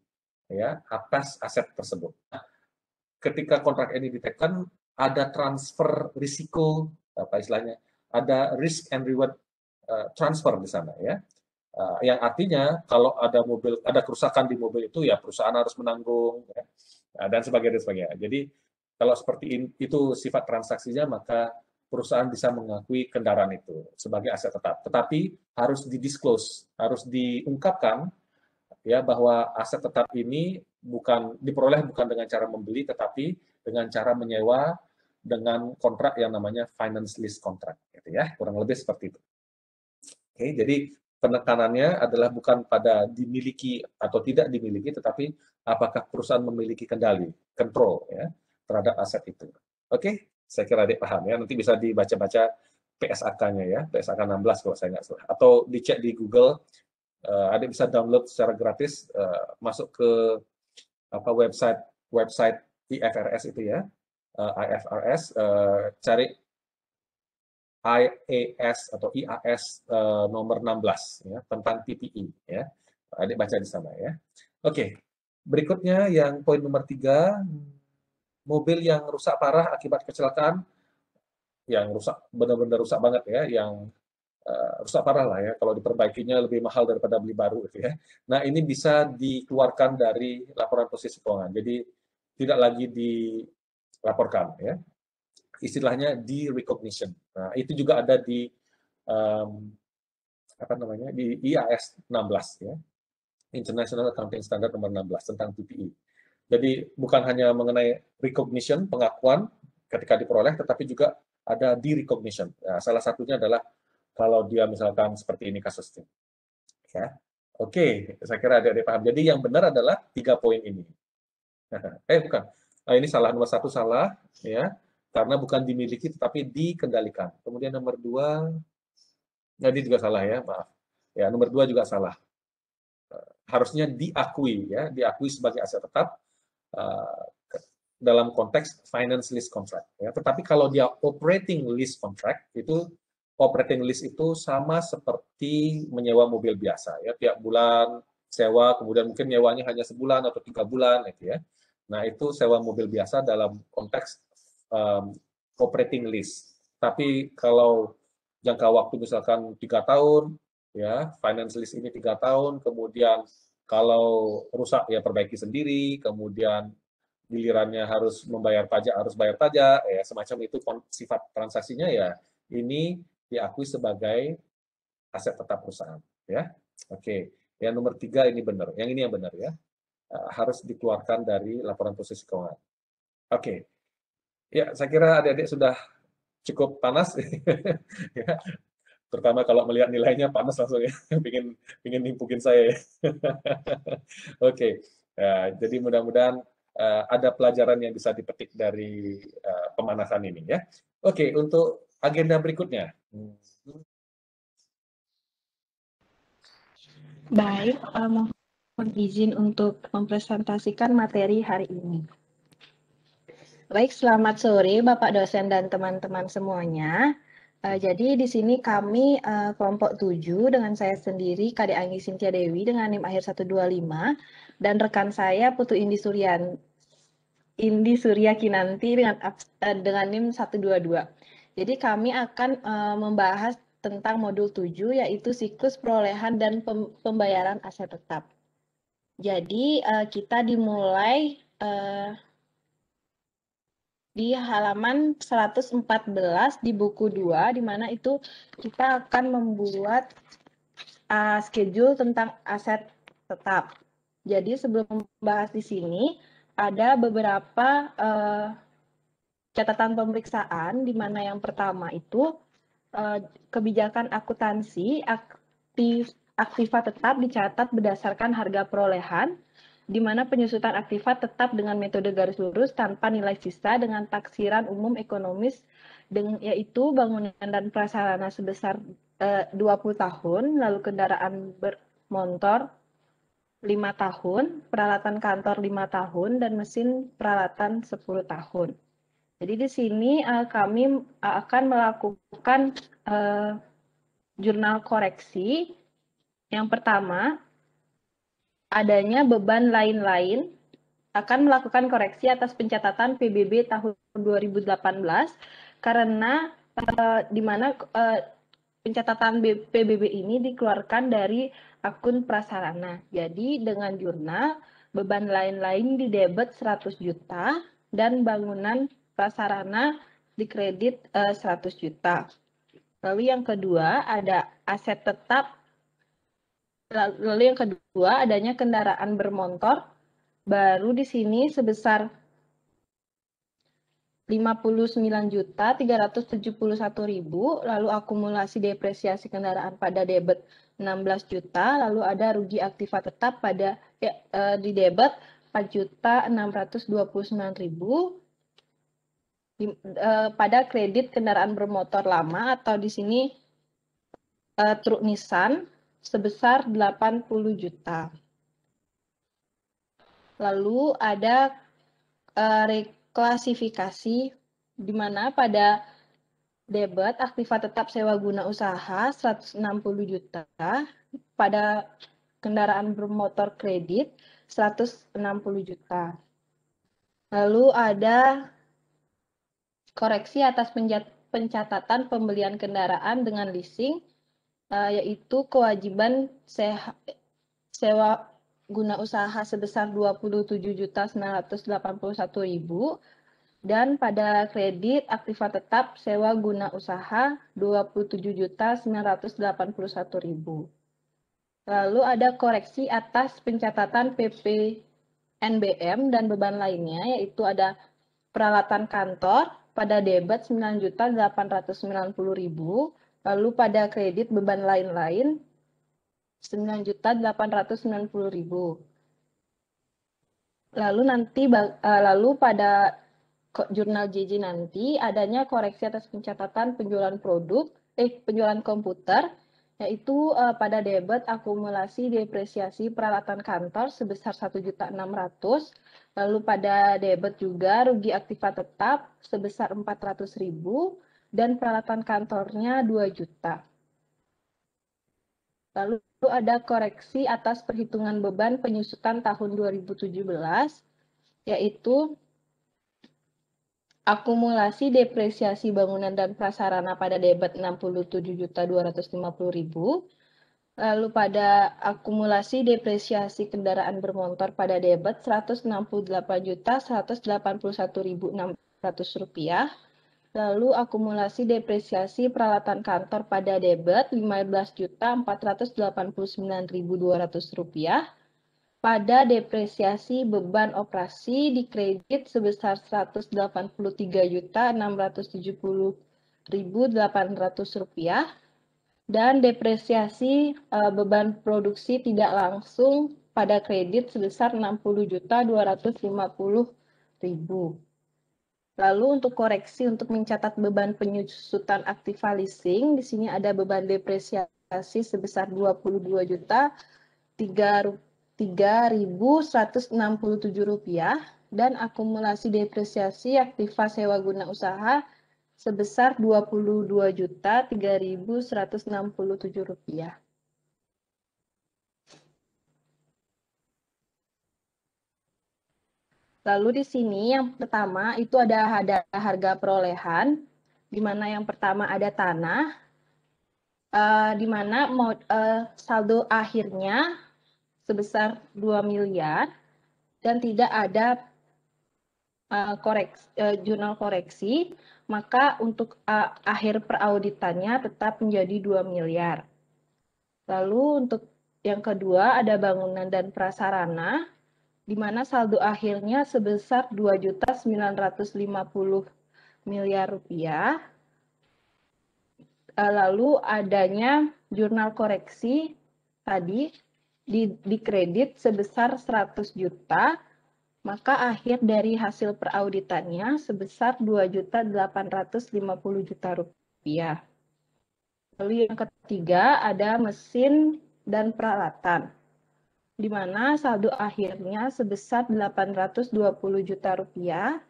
ya atas aset tersebut. Nah, ketika kontrak ini ditekan, ada transfer risiko, ada risk and reward transfer di sana ya. Yang artinya kalau ada kerusakan di mobil itu ya perusahaan harus menanggung ya, dan sebagainya. Jadi kalau seperti itu sifat transaksinya, maka perusahaan bisa mengakui kendaraan itu sebagai aset tetap. Tetapi harus didisclose, harus diungkapkan ya bahwa aset tetap ini diperoleh bukan dengan cara membeli, tetapi dengan cara menyewa dengan kontrak yang namanya finance lease contract, gitu ya, kurang lebih seperti itu. Oke, jadi penekanannya adalah bukan pada dimiliki atau tidak dimiliki, tetapi apakah perusahaan memiliki kendali, control ya terhadap aset itu. Oke, saya kira adik paham ya. Nanti bisa dibaca-baca PSAK-nya ya, PSAK 16 kalau saya nggak salah. Atau dicek di Google, adik bisa download secara gratis, masuk ke website IFRS itu ya, IFRS, cari IAS atau IAS nomor 16 ya, tentang PPI ya. Adik baca di sana ya. Oke. Berikutnya yang poin nomor 3, mobil yang rusak parah akibat kecelakaan, yang rusak benar-benar rusak banget ya, yang rusak parah lah ya, kalau diperbaikinya lebih mahal daripada beli baru gitu ya. Nah, ini bisa dikeluarkan dari laporan posisi keuangan. Jadi tidak lagi dilaporkan ya. Istilahnya de-recognition. Nah, itu juga ada di di IAS 16 ya. International Accounting Standard nomor 16 tentang PPE. Jadi bukan hanya mengenai recognition, pengakuan ketika diperoleh, tetapi juga ada de-recognition. Ya, salah satunya adalah kalau dia misalkan seperti ini kasusnya. Ya. Oke, saya kira adik-adik paham. Jadi yang benar adalah 3 poin ini. Bukan. Nah, ini salah, nomor 1 salah, ya, karena bukan dimiliki tetapi dikendalikan. Kemudian nomor 2, ini juga salah ya, maaf. Ya, nomor 2 juga salah. Harusnya diakui ya, diakui sebagai aset tetap dalam konteks finance lease contract ya. Tetapi kalau dia operating lease contract, itu operating lease itu sama seperti menyewa mobil biasa ya, tiap bulan sewa, kemudian mungkin nyewanya hanya sebulan atau 3 bulan gitu ya. Nah, itu sewa mobil biasa dalam konteks operating lease. Tapi kalau jangka waktu misalkan 3 tahun ya, finance lease ini 3 tahun, kemudian kalau rusak ya perbaiki sendiri, kemudian gilirannya harus membayar pajak, harus bayar pajak, ya semacam itu sifat transaksinya ya, ini diakui sebagai aset tetap perusahaan. Ya, oke. Yang nomor 3 ini benar, yang ini yang benar ya, harus dikeluarkan dari laporan posisi keuangan. Oke, ya saya kira adik-adik sudah cukup panas, ya. Terutama kalau melihat nilainya panas langsung ya, pingin nimpukin saya ya. Oke, ya, jadi mudah-mudahan ada pelajaran yang bisa dipetik dari pemanasan ini ya. Oke, untuk agenda berikutnya. Baik, mohon izin untuk mempresentasikan materi hari ini. Baik, selamat sore Bapak dosen dan teman-teman semuanya. Jadi di sini kami kelompok 7 dengan saya sendiri Kade Anggi Sintia Dewi dengan NIM akhir 125 dan rekan saya Putu Indi Surya Kinanti dengan NIM 122. Jadi kami akan membahas tentang modul 7 yaitu siklus perolehan dan pembayaran aset tetap. Jadi kita dimulai di halaman 114 di buku 2, di mana itu kita akan membuat schedule tentang aset tetap. Jadi sebelum membahas di sini, ada beberapa catatan pemeriksaan, di mana yang pertama itu kebijakan akuntansi, aktiva tetap dicatat berdasarkan harga perolehan, di mana penyusutan aktiva tetap dengan metode garis lurus tanpa nilai sisa dengan taksiran umum ekonomis, yaitu bangunan dan prasarana sebesar 20 tahun, lalu kendaraan bermotor 5 tahun, peralatan kantor 5 tahun, dan mesin peralatan 10 tahun. Jadi di sini kami akan melakukan jurnal koreksi. Yang pertama, adanya beban lain-lain, akan melakukan koreksi atas pencatatan PBB tahun 2018 karena di mana pencatatan PBB ini dikeluarkan dari akun prasarana. Jadi dengan jurnal beban lain-lain didebet 100 juta dan bangunan prasarana dikredit 100 juta. Lalu yang kedua ada aset tetap. Lalu yang kedua adanya kendaraan bermotor baru di sini sebesar 59.371.000, lalu akumulasi depresiasi kendaraan pada debit 16 juta, lalu ada rugi aktiva tetap pada di debit 4.629.000 pada kredit kendaraan bermotor lama atau di sini truk Nissan sebesar 80 juta. Lalu ada reklasifikasi di mana pada debit aktiva tetap sewa guna usaha 160 juta, pada kendaraan bermotor kredit 160 juta. Lalu ada koreksi atas pencatatan pembelian kendaraan dengan leasing, yaitu kewajiban sewa guna usaha sebesar 27.981.000 dan pada kredit aktiva tetap sewa guna usaha 27.981.000. Lalu ada koreksi atas pencatatan PPNBM dan beban lainnya, yaitu ada peralatan kantor pada debit 9.890.000, lalu pada kredit beban lain-lain 9.890.000. Lalu pada jurnal JJ nanti adanya koreksi atas pencatatan penjualan komputer, yaitu pada debit akumulasi depresiasi peralatan kantor sebesar 1.600.000, lalu pada debit juga rugi aktiva tetap sebesar 400.000 dan peralatan kantornya 2 juta. Lalu ada koreksi atas perhitungan beban penyusutan tahun 2017, yaitu akumulasi depresiasi bangunan dan prasarana pada debit 67.250.000, lalu pada akumulasi depresiasi kendaraan bermotor pada debit 168.181.600 rupiah, lalu akumulasi depresiasi peralatan kantor pada debit 15.489.200 rupiah, pada depresiasi beban operasi di kredit sebesar 183.670.800 rupiah, dan depresiasi beban produksi tidak langsung pada kredit sebesar 60.250.000. Lalu untuk koreksi untuk mencatat beban penyusutan aktiva leasing, di sini ada beban depresiasi sebesar 22.3.167 rupiah dan akumulasi depresiasi aktiva sewa guna usaha sebesar 22.3.167 rupiah. Lalu di sini yang pertama itu ada harga perolehan, di mana yang pertama ada tanah, di mana saldo akhirnya sebesar 2 miliar dan tidak ada jurnal koreksi, maka untuk akhir perauditannya tetap menjadi 2 miliar. Lalu untuk yang kedua ada bangunan dan prasarana, di mana saldo akhirnya sebesar 2.950 miliar rupiah. Lalu adanya jurnal koreksi tadi di kredit sebesar 100 juta, maka akhir dari hasil perauditannya sebesar 2.850.000 rupiah. Lalu yang ketiga ada mesin dan peralatan, di mana saldo akhirnya sebesar 820 juta rupiah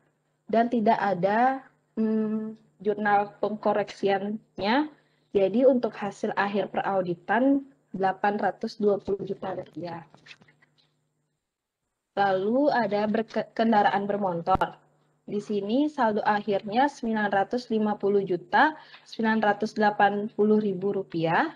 dan tidak ada jurnal pengkoreksiannya. Jadi untuk hasil akhir perauditan 820 juta rupiah. Lalu ada kendaraan bermotor. Di sini saldo akhirnya 950.980.000 rupiah.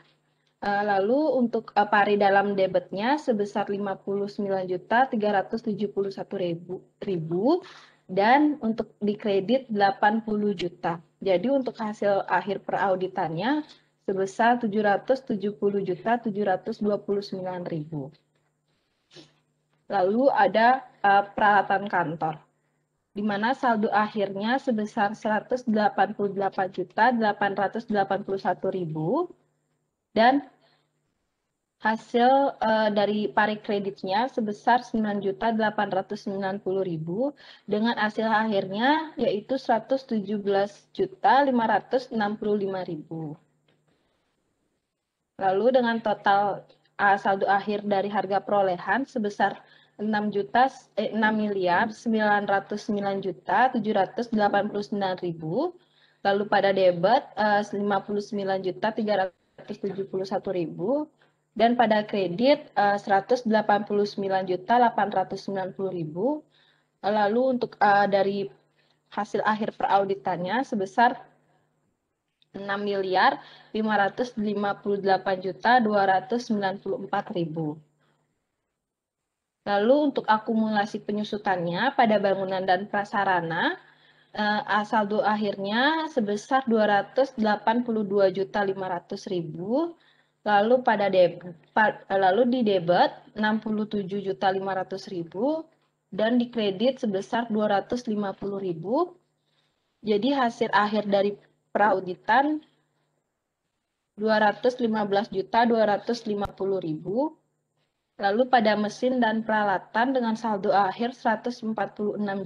Lalu untuk pari dalam debitnya sebesar 59.371.000 dan untuk di kredit 80 juta. Jadi untuk hasil akhir perauditannya sebesar 770.729.000. Lalu ada peralatan kantor, di mana saldo akhirnya sebesar 188.881.000 dan hasil dari pari kreditnya sebesar 9.890.000 dengan hasil akhirnya yaitu 117.565.000. Lalu dengan total saldo akhir dari harga perolehan sebesar 6.909.789.000. Lalu pada debit 59.371.000 dan pada kredit 189.890.000. Lalu untuk dari hasil akhir perauditannya sebesar 6.558.294.000. Lalu untuk akumulasi penyusutannya pada bangunan dan prasarana, saldo akhirnya sebesar 282.500.000 Lalu di debit 67.500.000 dan dikredit sebesar 250.000. Jadi hasil akhir dari perauditan 215.250.000. Lalu pada mesin dan peralatan dengan saldo akhir 146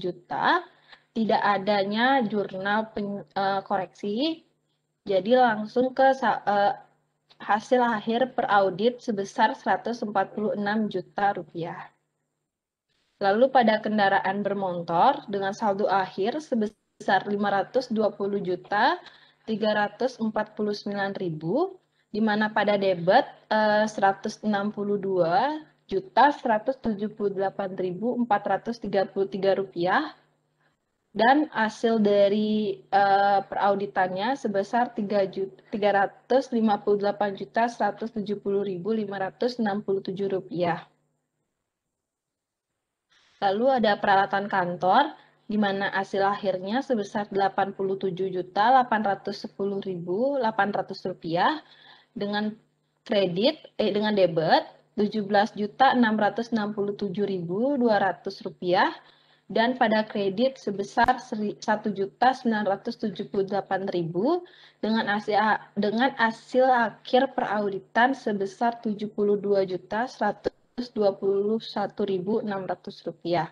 juta, tidak adanya jurnal koreksi. Jadi langsung ke hasil akhir per audit sebesar 146 juta rupiah. Lalu pada kendaraan bermotor dengan saldo akhir sebesar 520 juta 349.000, di mana pada debit 162 juta 178.433 rupiah, dan hasil dari perauditannya sebesar 358.170.567 rupiah. Lalu ada peralatan kantor, di mana hasil akhirnya sebesar 87.810.800 rupiah, dengan dengan debit 17.667.200 rupiah, dan pada kredit sebesar 1.978.000 dengan hasil akhir perauditan sebesar 72.121.600 rupiah.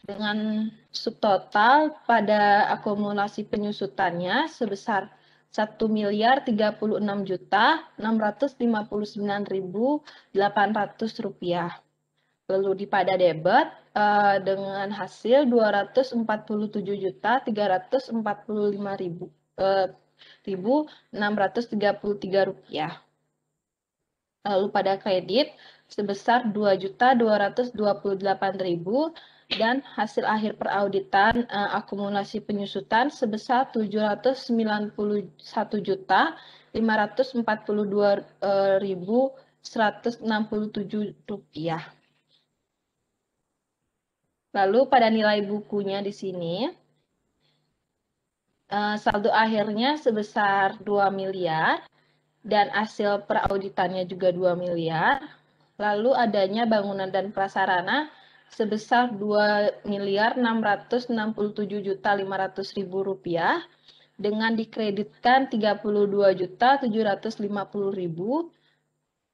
Dengan subtotal pada akumulasi penyusutannya sebesar 1.036.659.800 rupiah. Lalu di pada debit dengan hasil 243.345.633 rupiah. Lalu pada kredit sebesar 2.228.000 dan hasil akhir perauditan akumulasi penyusutan sebesar 791.542.167 rupiah. Lalu pada nilai bukunya di sini, saldo akhirnya sebesar 2 miliar dan hasil perauditannya juga 2 miliar. Lalu adanya bangunan dan prasarana sebesar 2.667.500.000 rupiah dengan dikreditkan 32.750.000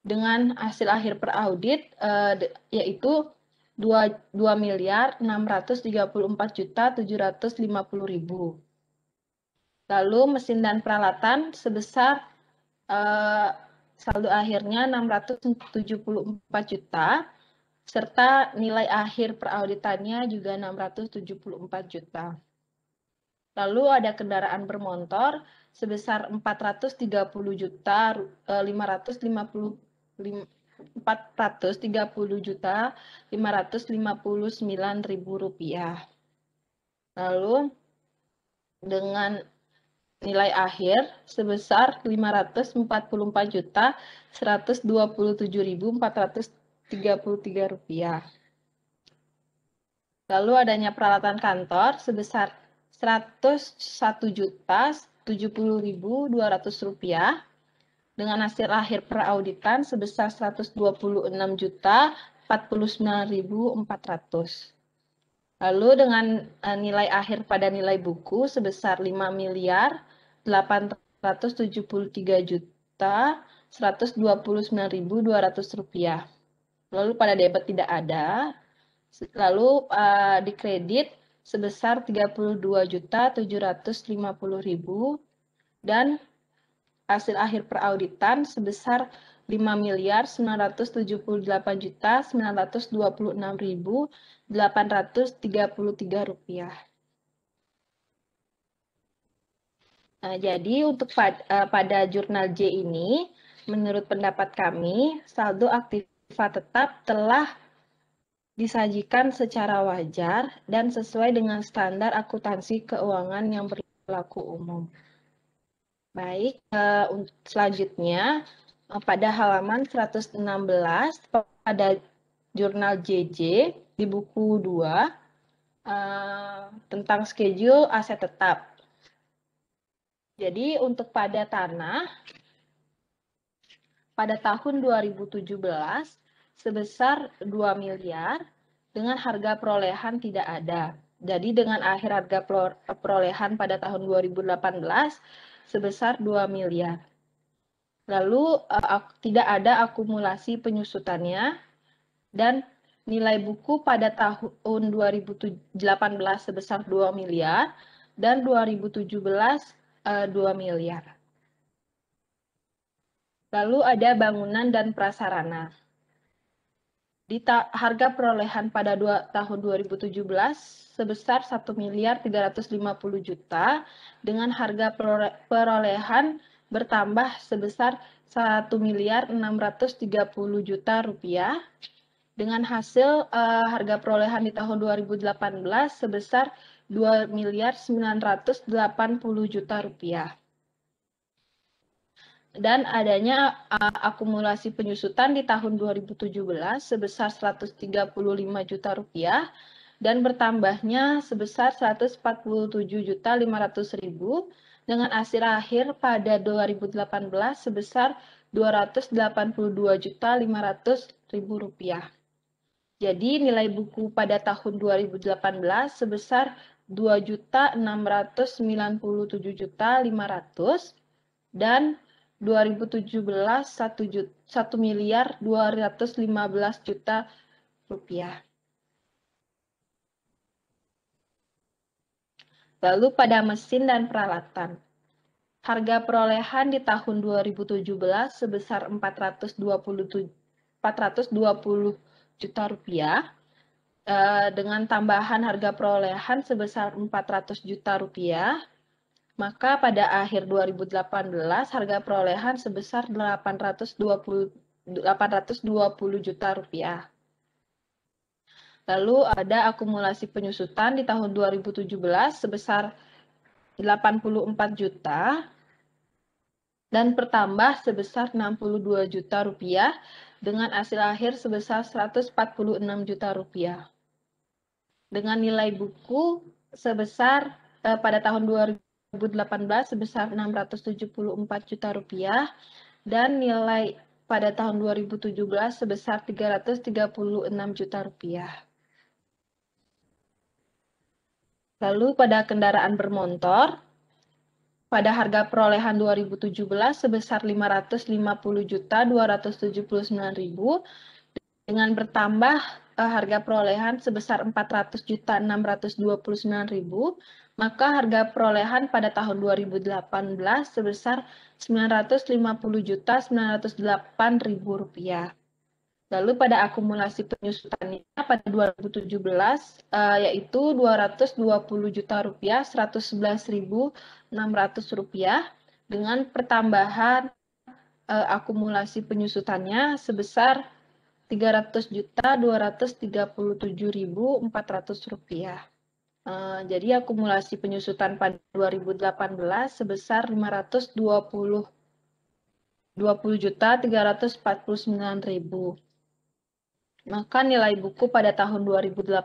dengan hasil akhir peraudit yaitu 2.634.750.000. Lalu mesin dan peralatan sebesar saldo akhirnya 674 juta, serta nilai akhir perauditannya juga 674 juta. Lalu ada kendaraan bermotor sebesar 430.559.000 rupiah. Lalu dengan nilai akhir sebesar 544.127.433 rupiah. Lalu adanya peralatan kantor sebesar 101.070.200 rupiah dengan hasil akhir perauditan sebesar 126.049.400. Lalu dengan nilai akhir pada nilai buku sebesar 5.873.129.200 rupiah. Lalu pada debit tidak ada. Lalu dikredit sebesar 32.750.000 dan hasil akhir perauditan sebesar 5.926.926.833 rupiah. Nah, jadi untuk pada jurnal J ini, menurut pendapat kami, saldo aktiva tetap telah disajikan secara wajar dan sesuai dengan standar akuntansi keuangan yang berlaku umum. Baik, selanjutnya pada halaman 116 pada jurnal JJ di buku 2 tentang schedule aset tetap. Jadi untuk pada tanah pada tahun 2017 sebesar 2 miliar dengan harga perolehan tidak ada. Jadi dengan akhir harga perolehan pada tahun 2018 sebesar 2 miliar. Lalu tidak ada akumulasi penyusutannya dan nilai buku pada tahun 2018 sebesar 2 miliar dan 2017 2 miliar. Lalu ada bangunan dan prasarana. Di harga perolehan pada tahun 2017 sebesar 1 miliar 350 juta dengan harga perolehan bertambah sebesar 1 miliar 630 juta rupiah dengan hasil harga perolehan di tahun 2018 sebesar 2 miliar 980 juta rupiah. Dan adanya akumulasi penyusutan di tahun 2017 sebesar 135 juta rupiah dan bertambahnya sebesar 147.500.000 dengan hasil akhir pada 2018 sebesar 282.500.000 rupiah. Jadi nilai buku pada tahun 2018 sebesar 2.697.500.000 dan 2017 1 miliar 215 juta rupiah. Lalu pada mesin dan peralatan. Harga perolehan di tahun 2017 sebesar 420 juta rupiah dengan tambahan harga perolehan sebesar 400 juta rupiah. Maka pada akhir 2018 harga perolehan sebesar 820 juta rupiah. Lalu ada akumulasi penyusutan di tahun 2017 sebesar 84 juta dan bertambah sebesar 62 juta rupiah dengan hasil akhir sebesar 146 juta rupiah. Dengan nilai buku sebesar pada tahun 2018 sebesar 674 juta rupiah dan nilai pada tahun 2017 sebesar 336 juta rupiah. Lalu pada kendaraan bermotor, pada harga perolehan 2017 sebesar 550.279.000 dengan bertambah harga perolehan sebesar 400.629.000, maka harga perolehan pada tahun 2018 sebesar 950.908.000 rupiah. Lalu pada akumulasi penyusutannya pada 2017 yaitu 220 juta rupiah 111.600 rupiah dengan pertambahan akumulasi penyusutannya sebesar 300.237.400 rupiah. Jadi akumulasi penyusutan pada 2018 sebesar 20.349.000. Maka nilai buku pada tahun 2018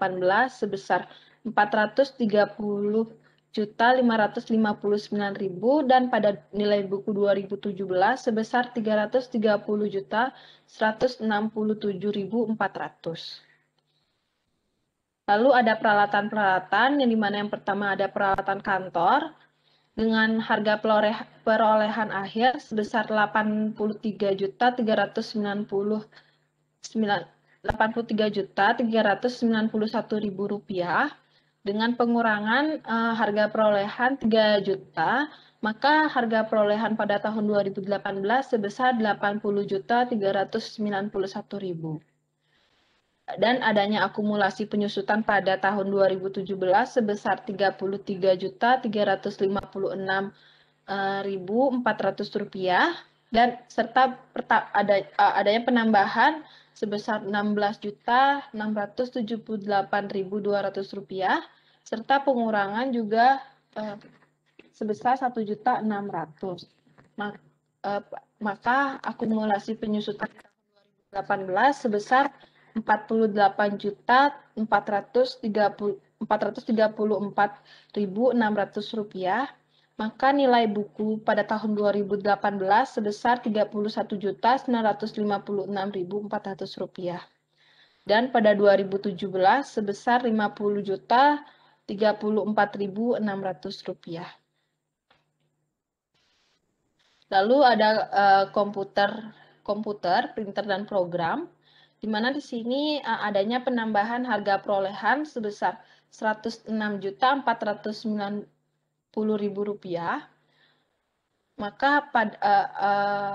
sebesar 430.559.000 dan pada nilai buku 2017 sebesar 330.167.400. Lalu ada peralatan-peralatan yang dimana yang pertama ada peralatan kantor dengan harga perolehan akhir sebesar 83.391.000 rupiah dengan pengurangan harga perolehan 3 juta, maka harga perolehan pada tahun 2018 sebesar 80.391.000. Dan adanya akumulasi penyusutan pada tahun 2017 sebesar 33.356.400 rupiah dan serta adanya penambahan sebesar 16.678.200 rupiah serta pengurangan juga sebesar 1.600.000. Maka akumulasi penyusutan tahun 2018 sebesar 48.434.600 rupiah maka nilai buku pada tahun 2018 sebesar Rp31.956.400 dan pada 2017 sebesar Rp50.034.600. Lalu ada komputer, printer dan program, di mana di sini adanya penambahan harga perolehan sebesar Rp106.490.000. Maka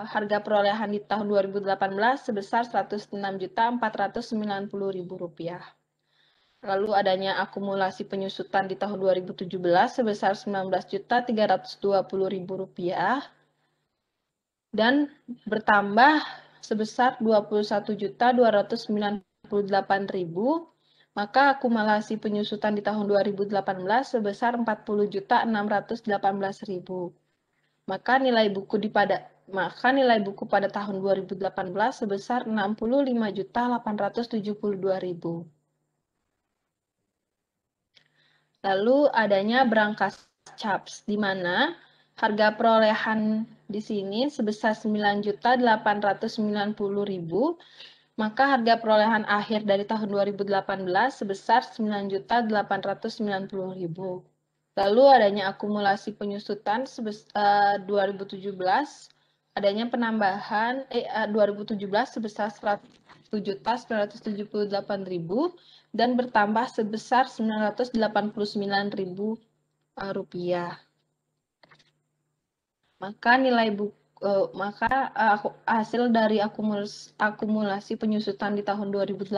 harga perolehan di tahun 2018 sebesar Rp106.490.000. Lalu adanya akumulasi penyusutan di tahun 2017 sebesar Rp19.320.000 dan bertambah sebesar Rp21.298.000. Maka akumulasi penyusutan di tahun 2018 sebesar Rp40.618.000. Maka nilai buku pada tahun 2018 sebesar Rp65.872.000. Lalu adanya berangkas CAPS, di mana harga perolehan di sini sebesar Rp9.890.000, maka harga perolehan akhir dari tahun 2018 sebesar Rp9.890.000. Lalu adanya akumulasi penyusutan 2017, adanya penambahan 2017 sebesar Rp100.978.000 dan bertambah sebesar Rp989.000. Maka hasil dari akumulasi penyusutan di tahun 2018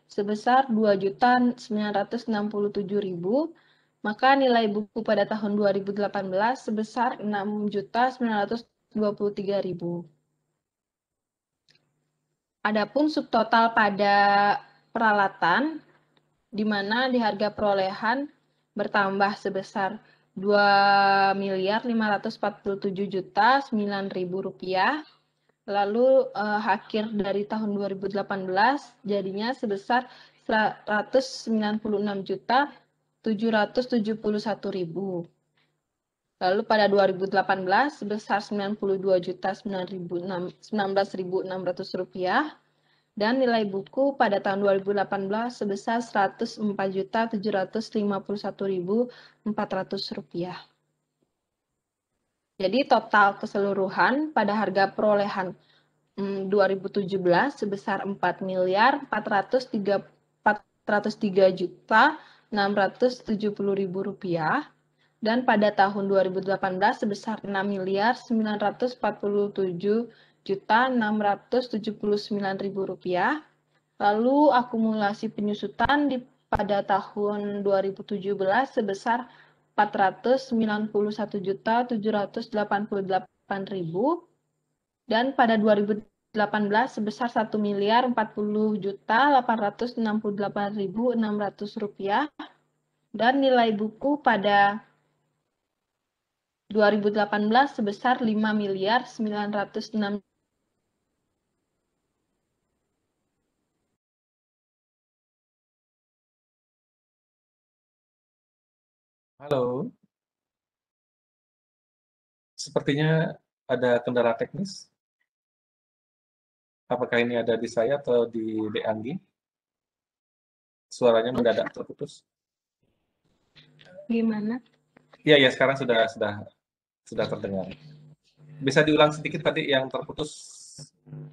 sebesar Rp2.967.000. Maka nilai buku pada tahun 2018 sebesar Rp6.923.000. Adapun subtotal pada peralatan, di mana di harga perolehan bertambah sebesar Rp2.547.009.000. Lalu akhir dari tahun 2018 jadinya sebesar Rp196.771.000. Lalu pada 2018 sebesar Rp92.019.600 dan nilai buku pada tahun 2018 sebesar Rp104.751.400. Jadi total keseluruhan pada harga perolehan 2017 sebesar Rp403.670.000 dan pada tahun 2018 sebesar Rp6.947.679.000. Lalu akumulasi penyusutan pada tahun 2017 sebesar Rp491.788.000 dan pada 2018 sebesar Rp1.468.600 dan nilai buku pada 2018 sebesar Rp5.906. Halo. Sepertinya ada kendala teknis. Apakah ini ada di saya atau di Deanggi? Suaranya mendadak terputus. Gimana? Iya, sekarang sudah terdengar. Bisa diulang sedikit tadi yang terputus?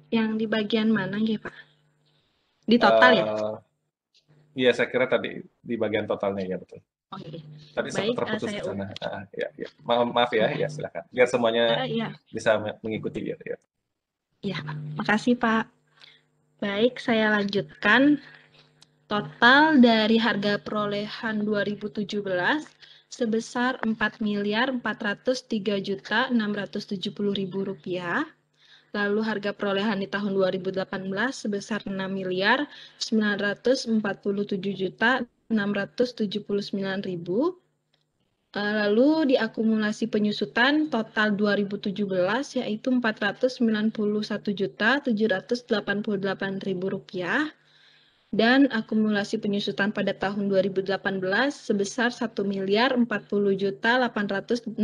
Yang di bagian mana ya, Pak? Di total ya? Iya, saya kira tadi di bagian totalnya, ya betul. Oke. Tadi sempat terputus di sana. Ya. Maaf ya, silakan. Biar semuanya bisa mengikuti. Ya, Pak. Makasih, Pak. Baik, saya lanjutkan. Total dari harga perolehan 2017 sebesar Rp4.403.670.000. Lalu harga perolehan di tahun 2018 sebesar Rp6.947.679.000. Lalu diakumulasi penyusutan total 2017 yaitu Rp491.788.000. dan akumulasi penyusutan pada tahun 2018 sebesar Rp1.868.600.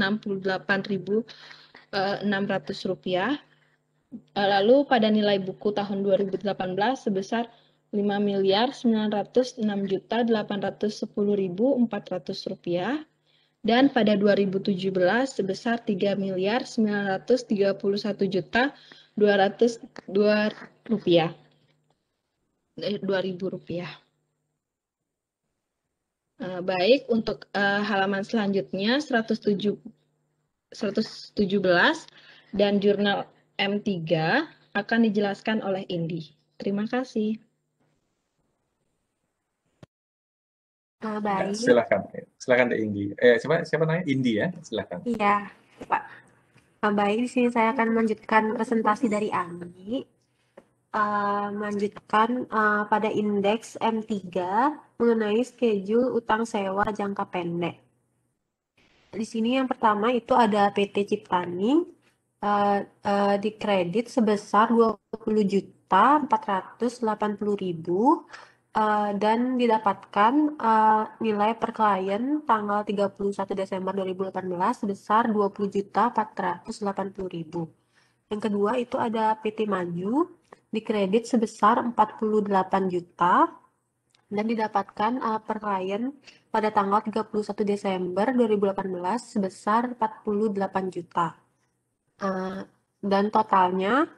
Lalu pada nilai buku tahun 2018 sebesar Rp5.906.810.400 dan pada 2017 sebesar Rp3.931.202.000. Baik, untuk halaman selanjutnya 117 dan jurnal M3 akan dijelaskan oleh Indi. Terima kasih. Ya, Baik, silakan Dek Indi. Siapa namanya? Indi ya, silakan. iya, Pak. Baik, di sini saya akan melanjutkan presentasi dari Andi. Melanjutkan pada indeks M3 mengenai schedule utang sewa jangka pendek. Di sini yang pertama itu ada PT Ciptaning di kredit sebesar 20.480.000 dan didapatkan nilai per klien tanggal 31 Desember 2018 sebesar 20.480.000. Yang kedua itu ada PT Maju di kredit sebesar 48 juta dan didapatkan per klien pada tanggal 31 Desember 2018 sebesar 48 juta. Dan totalnya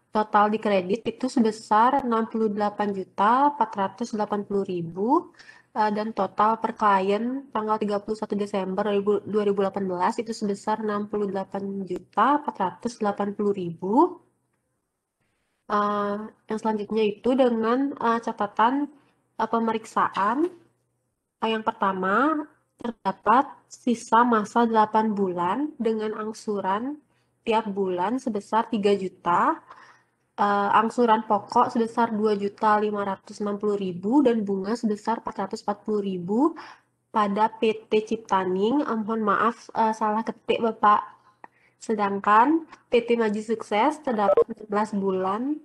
total di kredit itu sebesar 68.480.000 dan total per klien tanggal 31 Desember 2018 itu sebesar 68.480.000. Yang selanjutnya itu dengan catatan pemeriksaan. Yang pertama, terdapat sisa masa 8 bulan dengan angsuran tiap bulan sebesar 3 juta, angsuran pokok sebesar 2.560.000 dan bunga sebesar 440.000 pada PT Ciptaning. Mohon maaf salah ketik Bapak. Sedangkan PT Maju Sukses terdapat 14 bulan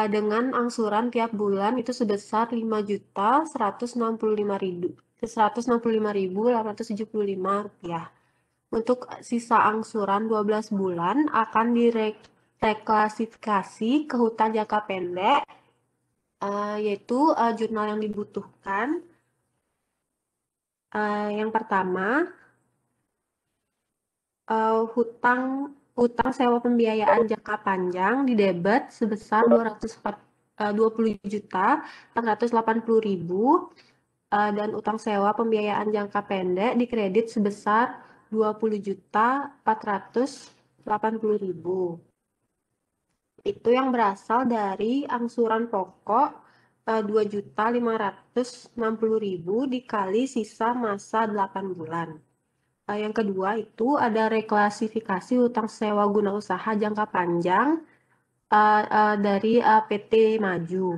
dengan angsuran tiap bulan itu sebesar 5.165.875 rupiah. Untuk sisa angsuran 12 bulan akan direklasifikasi ke hutang jangka pendek, yaitu jurnal yang dibutuhkan. Yang pertama, hutang sewa pembiayaan jangka panjang di debit sebesar 20.480.000 dan utang sewa pembiayaan jangka pendek di kredit sebesar 20.480.000. Itu yang berasal dari angsuran pokok 2.560.000 dikali sisa masa 8 bulan. Yang kedua itu ada reklasifikasi hutang sewa guna usaha jangka panjang dari PT Maju,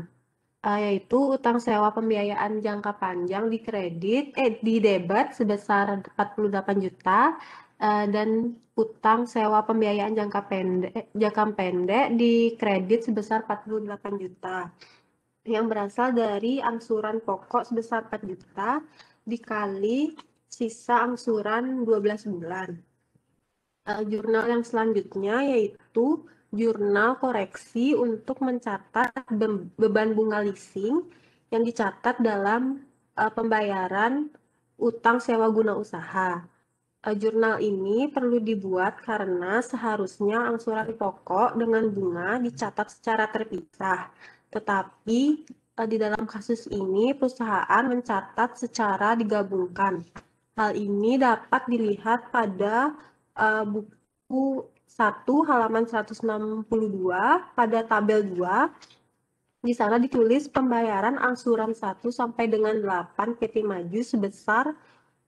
yaitu utang sewa pembiayaan jangka panjang di kredit di debit sebesar 48 juta dan utang sewa pembiayaan jangka pendek di kredit sebesar 48 juta yang berasal dari angsuran pokok sebesar 4 juta dikali sisa angsuran 12 bulan. Jurnal yang selanjutnya yaitu jurnal koreksi untuk mencatat beban bunga leasing yang dicatat dalam pembayaran utang sewa guna usaha. Jurnal ini perlu dibuat karena seharusnya angsuran pokok dengan bunga dicatat secara terpisah. Tetapi di dalam kasus ini perusahaan mencatat secara digabungkan. Hal ini dapat dilihat pada buku 1 halaman 162 pada tabel 2. Di sana ditulis pembayaran angsuran 1 sampai dengan 8 PT Maju sebesar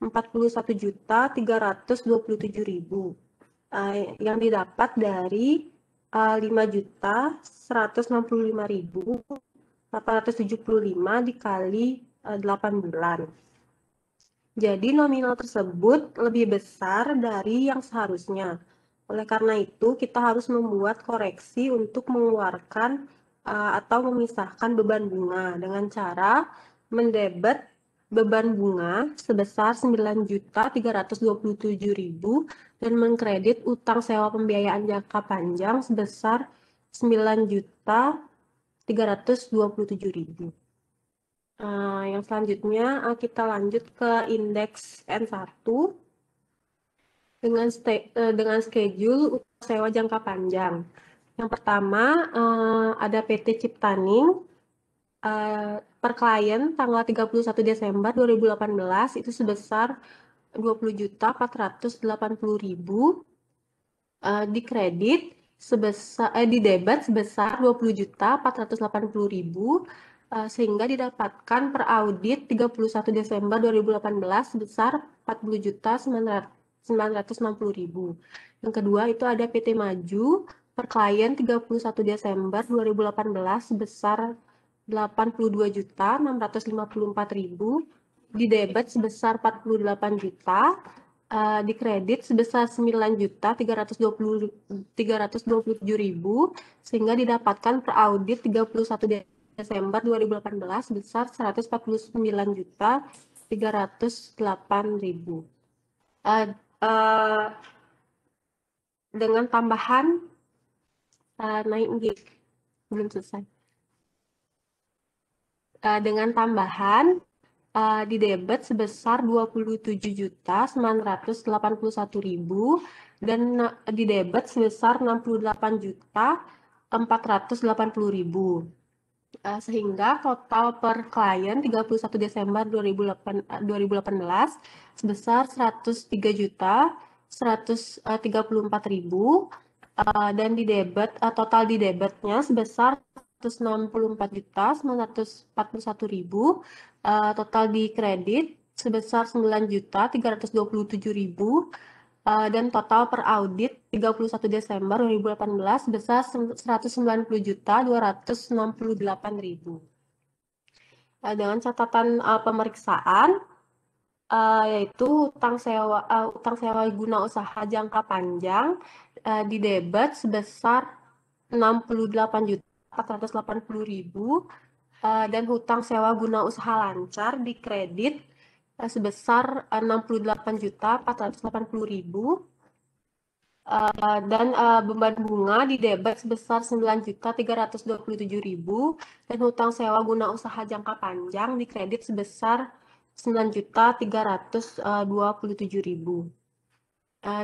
41.327.000 yang didapat dari 5.165.875 dikali 8 bulan. Jadi nominal tersebut lebih besar dari yang seharusnya. Oleh karena itu, kita harus membuat koreksi untuk mengeluarkan atau memisahkan beban bunga dengan cara mendebet beban bunga sebesar 9.327.000 dan mengkredit utang sewa pembiayaan jangka panjang sebesar 9.327.000. Yang selanjutnya kita lanjut ke indeks N1 dengan schedule utang sewa jangka panjang. Yang pertama ada PT Ciptaning per klien tanggal 31 Desember 2018 itu sebesar 20.480.000 dikredit sebesar di debit sebesar 20.480.000 sehingga didapatkan per audit 31 Desember 2018 sebesar 40.960.000. Yang kedua itu ada PT Maju per klien 31 Desember 2018 sebesar 82.654.000 di debit sebesar 48 juta, dikredit sebesar 9.327.000 sehingga didapatkan per audit 31 Desember 2018 sebesar 149.308.000. Dengan tambahan naik belum selesai. Dengan tambahan di debit sebesar 27.981.000 dan di debit sebesar 68.480.000. Sehingga total per klien 31 Desember 2018 sebesar 103.134.000 dan di debit total di debitnya sebesar 164.941.000, total di kredit sebesar 9.327.000 dan total per audit 31 Desember 2018 sebesar 190.268.000. Dengan catatan pemeriksaan yaitu utang sewa guna usaha jangka panjang di debit sebesar 68.480.000 dan hutang sewa guna usaha lancar di kredit sebesar 68.480.000 dan beban bunga di debit sebesar 9.327.000 dan hutang sewa guna usaha jangka panjang di kredit sebesar 9.327.000.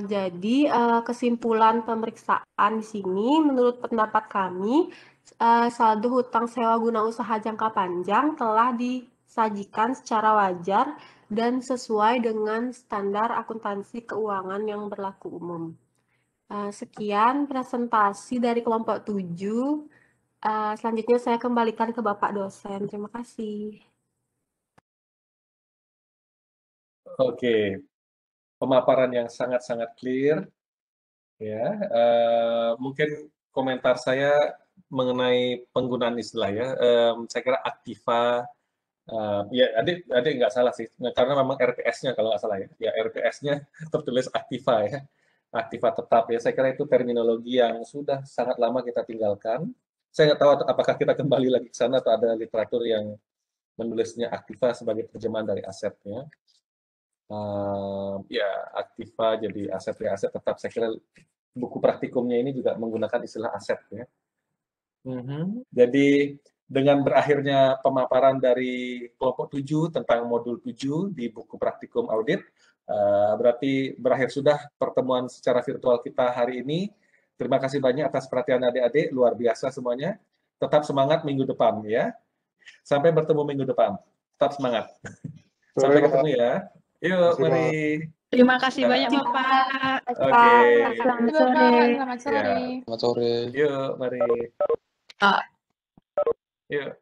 Jadi kesimpulan pemeriksaan di sini menurut pendapat kami saldo hutang sewa guna usaha jangka panjang telah disajikan secara wajar dan sesuai dengan standar akuntansi keuangan yang berlaku umum. Sekian presentasi dari kelompok 7. Selanjutnya saya kembalikan ke Bapak dosen. Terima kasih. Oke, pemaparan yang sangat-sangat clear. Ya, mungkin komentar saya mengenai penggunaan istilah ya. Saya kira Aktiva, ya adik nggak salah sih, karena memang RPS-nya kalau nggak salah ya. Ya RPS-nya tertulis Aktiva ya. Aktiva tetap ya, saya kira itu terminologi yang sudah sangat lama kita tinggalkan. Saya nggak tahu apakah kita kembali lagi ke sana atau ada literatur yang menulisnya Aktiva sebagai terjemahan dari asetnya. Ya Aktiva jadi aset ya aset tetap, saya kira buku praktikumnya ini juga menggunakan istilah aset ya. Jadi dengan berakhirnya pemaparan dari kelompok 7 tentang modul 7 di buku praktikum audit, berarti berakhir sudah pertemuan secara virtual kita hari ini. Terima kasih banyak atas perhatian adik-adik, luar biasa semuanya. Tetap semangat minggu depan ya. Sampai bertemu minggu depan. Tetap semangat. Sampai ketemu ya. Yuk, mari. Terima kasih banyak Bapak. Oke. Selamat sore. Selamat sore. Selamat sore. Yuk, mari. Yuk.